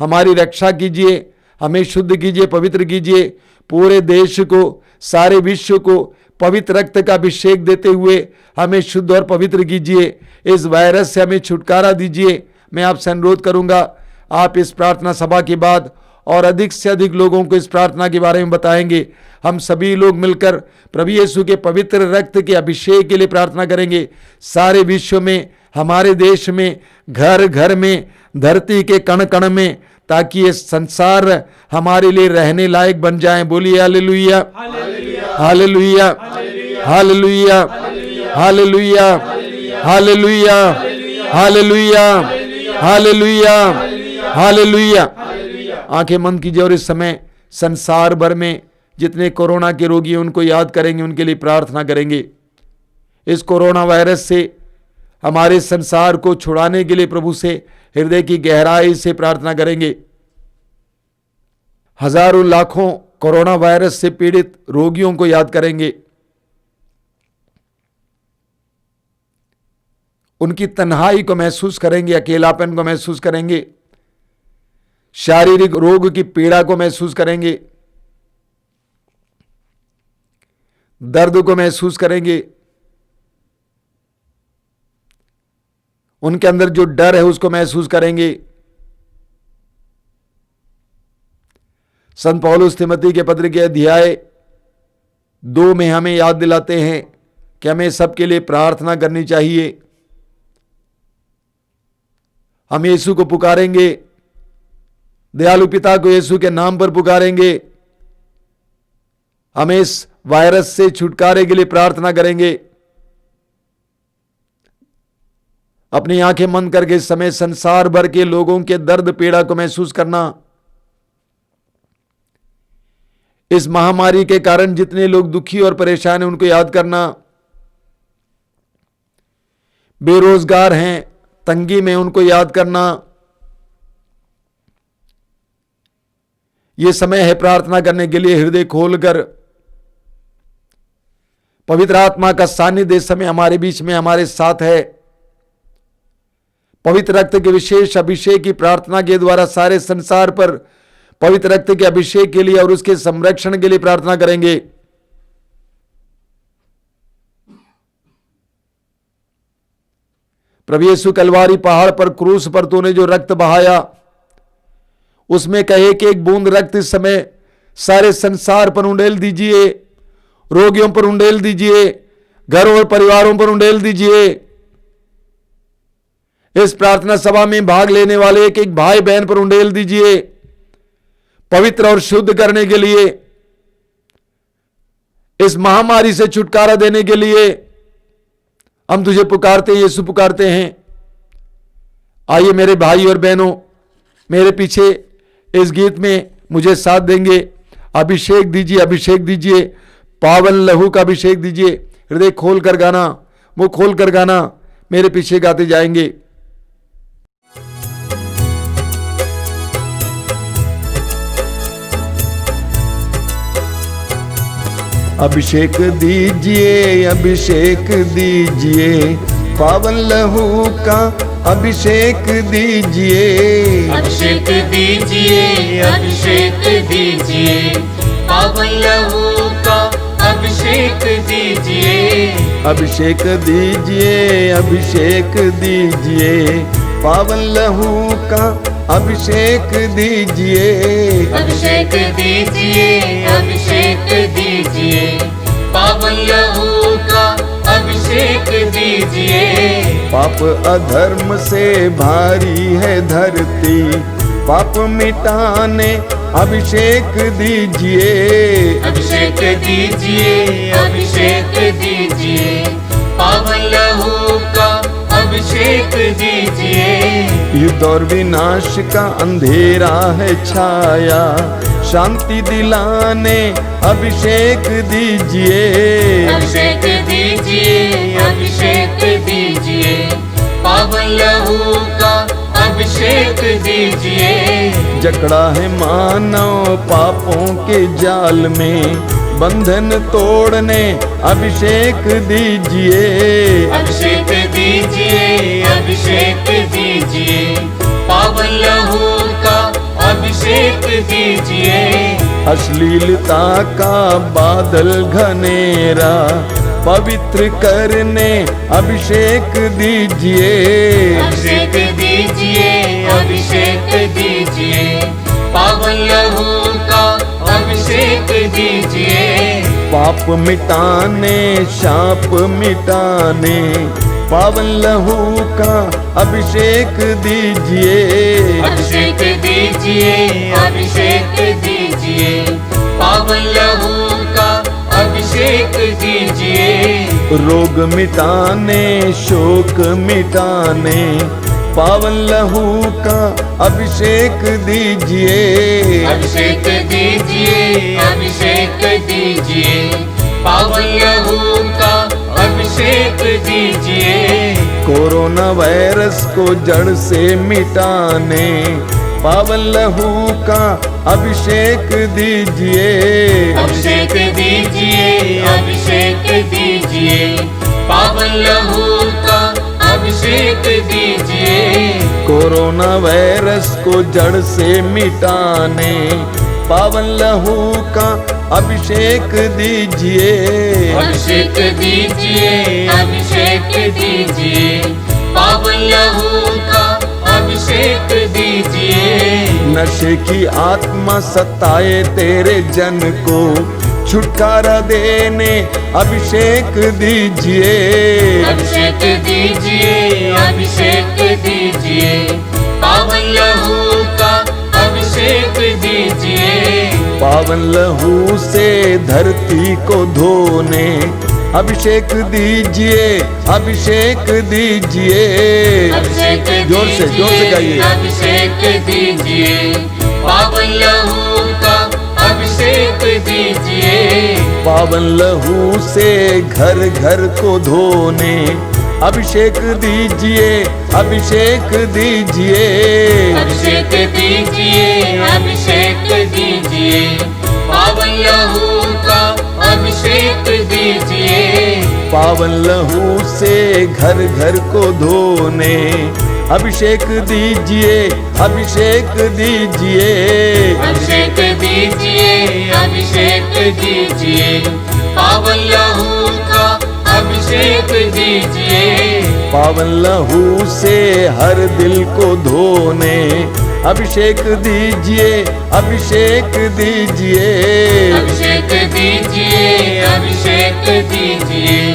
हमारी रक्षा कीजिए, हमें शुद्ध कीजिए, पवित्र कीजिए। पूरे देश को, सारे विश्व को पवित्र रक्त का अभिषेक देते हुए हमें शुद्ध और पवित्र कीजिए। इस वायरस से हमें छुटकारा दीजिए। मैं आपसे अनुरोध करूंगा, आप इस प्रार्थना सभा के बाद और अधिक से अधिक लोगों को इस प्रार्थना के बारे में बताएंगे। हम सभी लोग मिलकर प्रभु यीशु के पवित्र रक्त के अभिषेक के लिए प्रार्थना करेंगे। सारे विश्व में, हमारे देश में, घर घर में, धरती के कण कण में, ताकि ये संसार हमारे लिए रहने लायक बन जाए। बोलिए hallelujah, hallelujah, hallelujah, hallelujah, hallelujah, hallelujah, hallelujah, hallelujah. आंखें बंद कीजिए और इस समय संसार भर में जितने कोरोना के रोगी हैं उनको याद करेंगे, उनके लिए प्रार्थना करेंगे। इस कोरोना वायरस से हमारे संसार को छुड़ाने के लिए प्रभु से हृदय की गहराई से प्रार्थना करेंगे। हजारों लाखों कोरोना वायरस से पीड़ित रोगियों को याद करेंगे, उनकी तन्हाई को महसूस करेंगे, अकेलापन को महसूस करेंगे, शारीरिक रोग की पीड़ा को महसूस करेंगे, दर्द को महसूस करेंगे। उनके अंदर जो डर है उसको महसूस करेंगे। संत पौलुस तिमोथी के पत्र के अध्याय 2 में हमें याद दिलाते हैं कि हमें सबके लिए प्रार्थना करनी चाहिए। हम यीशु को पुकारेंगे, दयालु पिता को यीशु के नाम पर पुकारेंगे। हमें इस वायरस से छुटकारे के लिए प्रार्थना करेंगे। अपनी आंखें बंद करके इस समय संसार भर के लोगों के दर्द पीड़ा को महसूस करना। इस महामारी के कारण जितने लोग दुखी और परेशान हैं उनको याद करना। बेरोजगार हैं, तंगी में, उनको याद करना। यह समय है प्रार्थना करने के लिए। हृदय खोलकर पवित्र आत्मा का सानिध्य इस समय हमारे बीच में, हमारे साथ है। पवित्र रक्त के विशेष अभिषेक की प्रार्थना के द्वारा सारे संसार पर पवित्र रक्त के अभिषेक के लिए और उसके संरक्षण के लिए प्रार्थना करेंगे। प्रभु यीशु कलवारी पहाड़ पर, क्रूस पर तूने जो रक्त बहाया, उसमें कहे कि एक बूंद रक्त इस समय सारे संसार पर उंडेल दीजिए, रोगियों पर उंडेल दीजिए, घरों और परिवारों पर उंडेल दीजिए। इस प्रार्थना सभा में भाग लेने वाले एक एक भाई बहन पर उंडेल दीजिए, पवित्र और शुद्ध करने के लिए, इस महामारी से छुटकारा देने के लिए हम तुझे पुकारते हैं, यीशु पुकारते हैं। आइए मेरे भाई और बहनों, मेरे पीछे इस गीत में मुझे साथ देंगे। अभिषेक दीजिए, अभिषेक दीजिए, पावन लहू का अभिषेक दीजिए। हृदय खोल कर गाना, मुंह खोल कर गाना, मेरे पीछे गाते जाएंगे। अभिषेक दीजिए, अभिषेक दीजिए, पावन लहू का अभिषेक दीजिए। अभिषेक दीजिए, अभिषेक दीजिए, पावन लहू का अभिषेक दीजिए। अभिषेक दीजिए, अभिषेक दीजिए, पावन लहू का अभिषेक दीजिए। अभिषेक दीजिए, अभिषेक दीजिए, पावन पावन लहू का अभिषेक दीजिए। पाप अधर्म से भारी है धरती, पाप मिटाने अभिषेक दीजिए। अभिषेक दीजिए, अभिषेक दीजिए, पावन लहू का अभिषेक दीजिए। युद्ध और विनाश का अंधेरा है छाया, शांति दिलाने अभिषेक दीजिए। अभिषेक दीजिए, अभिषेक दीजिए, पावन लहू का अभिषेक दीजिए। जकड़ा है मानव पापों के जाल में, बंधन तोड़ने अभिषेक दीजिए। अभिषेक दीजिए, अभिषेक दीजिए, पावन लहू का अभिषेक दीजिए। अश्लीलता का बादल घनेरा पवित्र करने अभिषेक दीजिए। अभिषेक दीजिए, अभिषेक दीजिए, पावन लहू का अभिषेक दीजिए। पाप मिटाने शाप मिटाने पावन लहू का अभिषेक दीजिए। अभिषेक दीजिए, अभिषेक दीजिए, पावन लहू का अभिषेक दीजिए। रोग मिटाने शोक मिटाने पावन लहू का अभिषेक दीजिए। अभिषेक दीजिए, अभिषेक दीजिए, पावन लहू का अभिषेक दीजिए। कोरोना वायरस को जड़ से मिटाने पावन लहू का अभिषेक दीजिए। अभिषेक दीजिए, अभिषेक दीजिए, पावन लहू का अभिषेक दीजिए। कोरोना वायरस को जड़ से मिटाने पावन लहू का अभिषेक दीजिए। अभिषेक दीजिए, अभिषेक दीजिए, पावन लहू का अभिषेक दीजिए। नशे की आत्मा सताए तेरे जन को छुटकारा देने अभिषेक दीजिए। अभिषेक दीजिए, अभिषेक दीजिए, पावन लहू का अभिषेक दीजिए। पावन लहू से धरती को धोने अभिषेक दीजिए। अभिषेक दीजिए। अभिषेक जोर से गाइए। अभिषेक दीजिए, पावन लहू का अभिषेक दीजिए। पावन लहू से घर घर को धोने अभिषेक दीजिए। अभिषेक दीजिए। अभिषेक दीजिए, अभिषेक दीजिए, पावन लहू का अभिषेक दीजिए। पावन लहू से घर घर को धोने अभिषेक दीजिए। अभिषेक दीजिए। अभिषेक दीजिए, अभिषेक दीजिए, पावन लहू का अभिषेक दीजिए। पावन लहू से हर दिल को धोने अभिषेक दीजिए। अभिषेक दीजिए। अभिषेक दीजिए, अभिषेक दीजिए,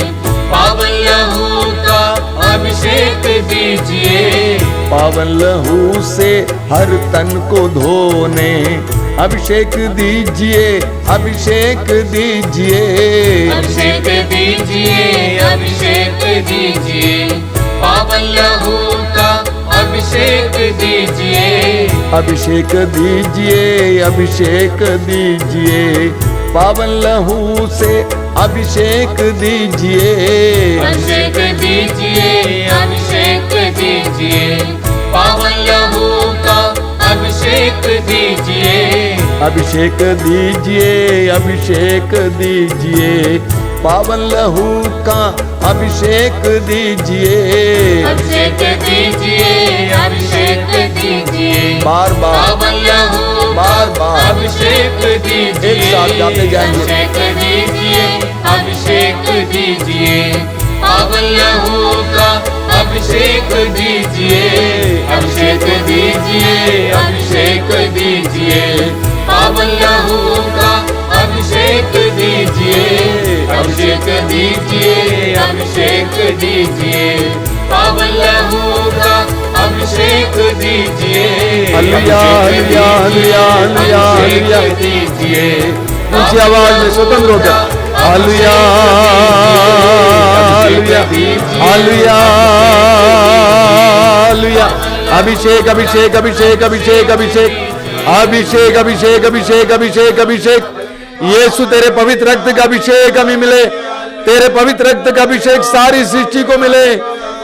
पावन लहू का अभिषेक दीजिए। पावन लहू से हर तन को धोने अभिषेक दीजिए। अभिषेक दीजिए। अभिषेक दीजिए, अभिषेक दीजिए, पावन लहू का अभिषेक दीजिए। अभिषेक दीजिए। अभिषेक दीजिए। पावन लहू से अभिषेक दीजिए। अभिषेक दीजिए, अभिषेक दीजिए, पावन लहू का अभिषेक दीजिए। अभिषेक दीजिए। अभिषेक दीजिए। पावन लहू का अभिषेक दीजिए। अभिषेक दीजिए, अभिषेक दीजिए, बार बार पावन लहू बार बार अभिषेक दीजिए। एक साथ गाते जाएंगे। अभिषेक दीजिए, अभिषेक दीजिए, पावन लहू का अभिषेक दीजिए। अभिषेक दीजिए, अभिषेक दीजिए, पावन लहू का अभिषेक दीजिए। अभिषेक अभिषेक दीजिए, अभिषेक दीजिए, पावन लहू का अभिषेक दीजिए, hallelujah, hallelujah, hallelujah, hallelujah, hallelujah. अभिषेक दीजिए, ऊंची आवाज में स्वतंत्र होकर हालेलुया, हालेलुया, हालेलुया, हालेलुया। अभिषेक अभिषेक अभिषेक अभिषेक अभिषेक अभिषेक अभिषेक अभिषेक अभिषेक अभिषेक। यीशु तेरे पवित्र रक्त का अभिषेक हमें मिले, तेरे पवित्र रक्त का अभिषेक सारी सृष्टि को मिले,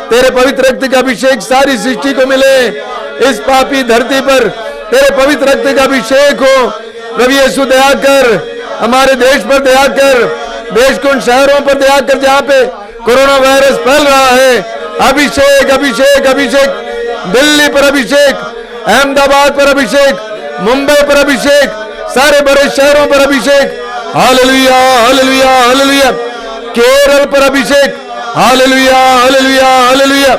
तेरे पवित्र रक्त का अभिषेक सारी सृष्टि को मिले। इस पापी धरती पर तेरे पवित्र रक्त का अभिषेक हो। प्रभु यीशु दया कर, हमारे देश पर दया कर, देश के उन शहरों पर दया कर जहां पे कोरोना वायरस फैल रहा है। अभिषेक अभिषेक अभिषेक, दिल्ली पर अभिषेक, अहमदाबाद पर अभिषेक, मुंबई पर अभिषेक, सारे बड़े शहरों पर अभिषेक। Hallelujah, hallelujah, hallelujah. केरल पर अभिषेक। Hallelujah, hallelujah, hallelujah.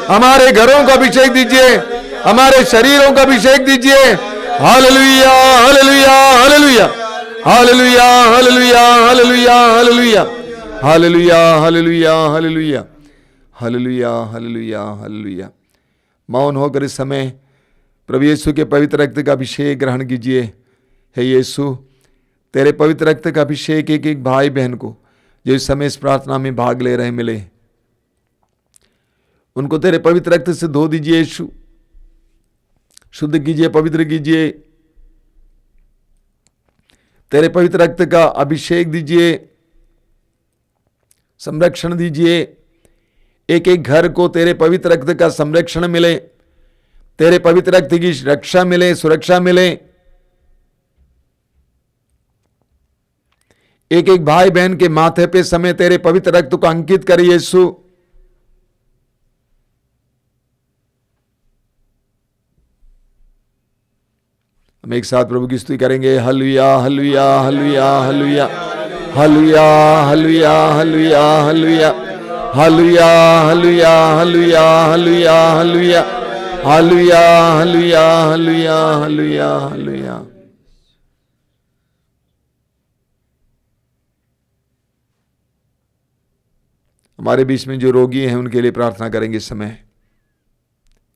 हमारे घरों का अभिषेक दीजिए, हमारे शरीरों का अभिषेक दीजिए। Hallelujah, hallelujah, hallelujah, hallelujah, hallelujah, hallelujah, hallelujah, hallelujah, hallelujah, hallelujah, hallelujah, hallelujah, hallelujah. मौन होकर इस समय प्रभु यीशु के पवित्र रक्त का अभिषेक ग्रहण कीजिए। हे यीशु, तेरे पवित्र रक्त का अभिषेक एक एक भाई बहन को जो इस समय इस प्रार्थना में भाग ले रहे मिले, उनको तेरे पवित्र रक्त से धो दीजिए। यीशु, शुद्ध कीजिए, पवित्र कीजिए। तेरे पवित्र रक्त का अभिषेक दीजिए, संरक्षण दीजिए। एक एक घर को तेरे पवित्र रक्त का संरक्षण मिले, तेरे पवित्र रक्त की रक्षा मिले, सुरक्षा मिले। एक एक भाई बहन के माथे पे समय तेरे पवित्र रक्त को अंकित कर यीशु। हम एक साथ प्रभु की स्तुति करेंगे। Hallelujah, hallelujah, hallelujah, hallelujah, hallelujah, hallelujah, hallelujah, hallelujah, hallelujah, hallelujah, hallelujah, hallelujah, hallelujah, hallelujah, hallelujah, hallelujah, hallelujah, hallelujah. हमारे बीच में जो रोगी हैं उनके लिए प्रार्थना करेंगे। इस समय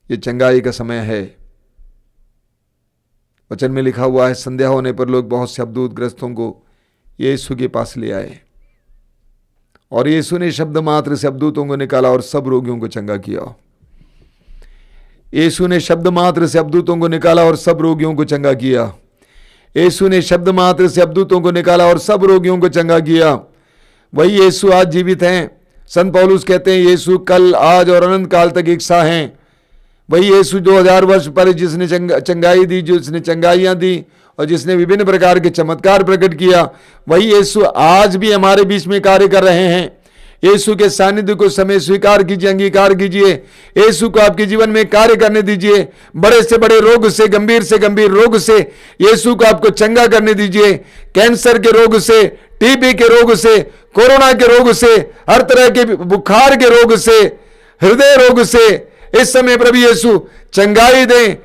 ये चंगाई का समय है। वचन में लिखा हुआ है, संध्या होने पर लोग बहुत से अबदूतग्रस्तों को यीशु के पास ले आए और यीशु ने शब्द मात्र से अबदूतों को निकाला और सब रोगियों को चंगा किया। यीशु ने शब्द मात्र से अबदूतों को निकाला और सब रोगियों को चंगा किया। यीशु ने शब्द मात्र से अबदूतों को निकाला और सब रोगियों को चंगा किया। वही यीशु आज जीवित हैं। संत पौलुस कहते हैं, यीशु कल, आज और अनंत काल तक एक सा हैं। वही यीशु 2000 वर्ष पहले जिसने चंगाई दी, जिसने चंगाइयाँ दी और जिसने विभिन्न प्रकार के चमत्कार प्रकट किया, वही यीशु आज भी हमारे बीच में कार्य कर रहे हैं। यीशु के सानिध्य को समय स्वीकार कीजिए, अंगीकार कीजिए। यीशु को आपके जीवन में कार्य करने दीजिए। बड़े से बड़े रोग से गंभीर रोग से यीशु को आपको चंगा करने दीजिए। कैंसर के रोग से, टीबी के रोग से, कोरोना के रोग से, हर तरह के बुखार के रोग से, हृदय रोग से इस समय प्रभु यीशु चंगाई दें।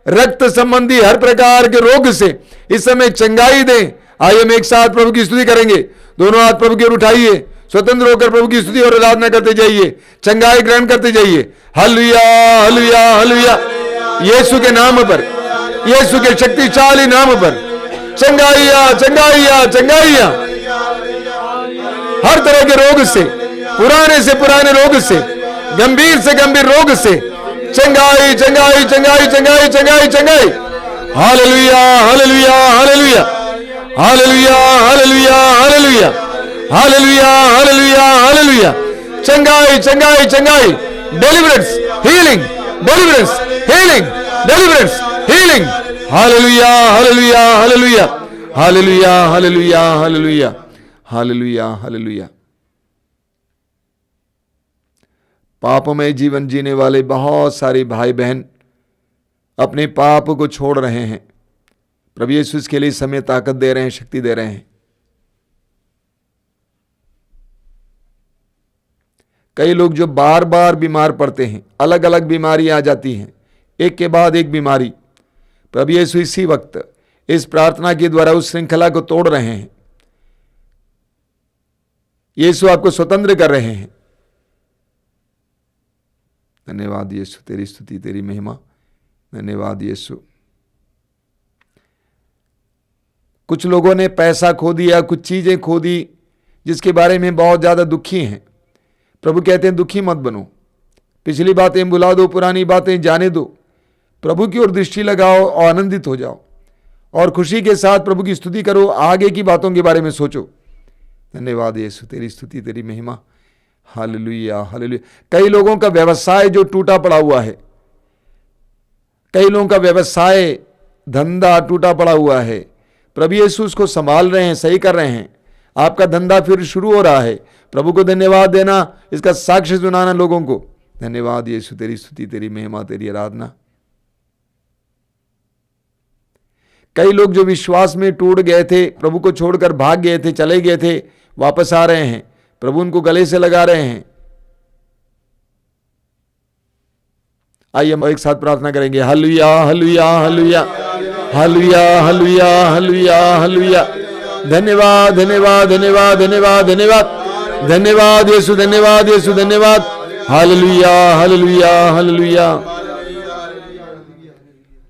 रक्त संबंधी हर प्रकार के रोग से इस समय चंगाई दें। आइए हम एक साथ प्रभु की स्तुति करेंगे। दोनों हाथ प्रभु की ओर उठाइए, स्वतंत्र होकर प्रभु की स्तुति और आराधना करते जाइए, चंगाई ग्रहण करते जाइए। Hallelujah, hallelujah, hallelujah. यीशु के नाम पर, यीशु के शक्तिशाली नाम पर चंगाइया, चंगाइया, चंगाइया। हर तरह के रोग से पुराने रोग से गंभीर रोग से चंगाई, चंगाई, चंगाई, चंगाई, चंगाई, चंगाई। Hallelujah, hallelujah, hallelujah, hallelujah, hallelujah, hallelujah, hallelujah, hallelujah, hallelujah. चंगाई, चंगाई, चंगाई। Deliverance, healing, deliverance, healing, deliverance, healing. Hallelujah, hallelujah, hallelujah, hallelujah, hallelujah, hallelujah, hallelujah, hallelujah. पापमय जीवन जीने वाले बहुत सारे भाई बहन अपने पाप को छोड़ रहे हैं। प्रभु यीशु इसके लिए समय ताकत दे रहे हैं, शक्ति दे रहे हैं। कई लोग जो बार बार बीमार पड़ते हैं, अलग अलग बीमारियां आ जाती हैं, एक के बाद एक बीमारी, प्रभु यीशु इसी वक्त इस प्रार्थना के द्वारा उस श्रृंखला को तोड़ रहे हैं। यीशु आपको स्वतंत्र कर रहे हैं। धन्यवाद यीशु, तेरी स्तुति, तेरी महिमा। धन्यवाद यीशु। कुछ लोगों ने पैसा खो दिया, कुछ चीजें खो दी, जिसके बारे में बहुत ज्यादा दुखी हैं। प्रभु कहते हैं दुखी मत बनो, पिछली बातें भुला दो, पुरानी बातें जाने दो, प्रभु की ओर दृष्टि लगाओ और आनंदित हो जाओ और खुशी के साथ प्रभु की स्तुति करो, आगे की बातों के बारे में सोचो। धन्यवाद यीशु, तेरी स्तुति, तेरी महिमा। Hallelujah, hallelujah. कई लोगों का व्यवसाय जो टूटा पड़ा हुआ है, कई लोगों का व्यवसाय धंधा टूटा पड़ा हुआ है, प्रभु यीशु उसको संभाल रहे हैं, सही कर रहे हैं। आपका धंधा फिर शुरू हो रहा है। प्रभु को धन्यवाद देना, इसका साक्ष्य सुनाना लोगों को। धन्यवाद यीशु, तेरी स्तुति, तेरी महिमा, तेरी आराधना। कई लोग जो विश्वास में टूट गए थे, प्रभु को छोड़कर भाग गए थे, चले गए थे, वापस आ रहे हैं। प्रभु उनको गले से लगा रहे हैं। आइए हम एक साथ प्रार्थना करेंगे। Hallelujah, hallelujah, hallelujah, hallelujah, hallelujah, hallelujah, hallelujah. धन्यवाद, धन्यवाद, धन्यवाद, धन्यवाद, धन्यवाद, धन्यवाद यीशु, धन्यवाद यीशु, धन्यवाद। Hallelujah, hallelujah, hallelujah.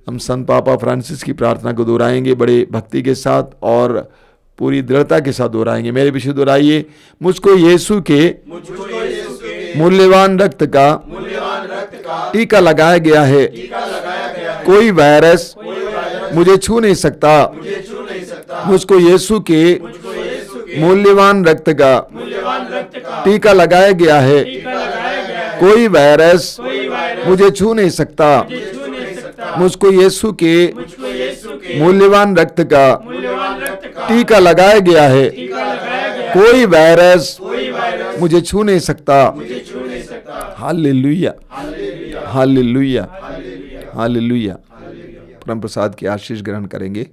हम संत पापा फ्रांसिस की प्रार्थना को दोहराएंगे बड़े भक्ति के साथ और पूरी दृढ़ता के साथ दोहराएंगे। मेरे पीछे दोहराइए। मुझको यीशु के मूल्यवान रक्त का टीका लगाया गया है। कोई वायरस मुझे छू नहीं सकता। मुझको यीशु के मूल्यवान रक्त का टीका लगाया गया है। कोई वायरस मुझे छू नहीं सकता। मुझको यीशु के मूल्यवान रक्त का टीका लगाया गया है। कोई वायरस मुझे छू नहीं सकता। Hallelujah, hallelujah, hallelujah. परम प्रसाद की आशीष ग्रहण करेंगे।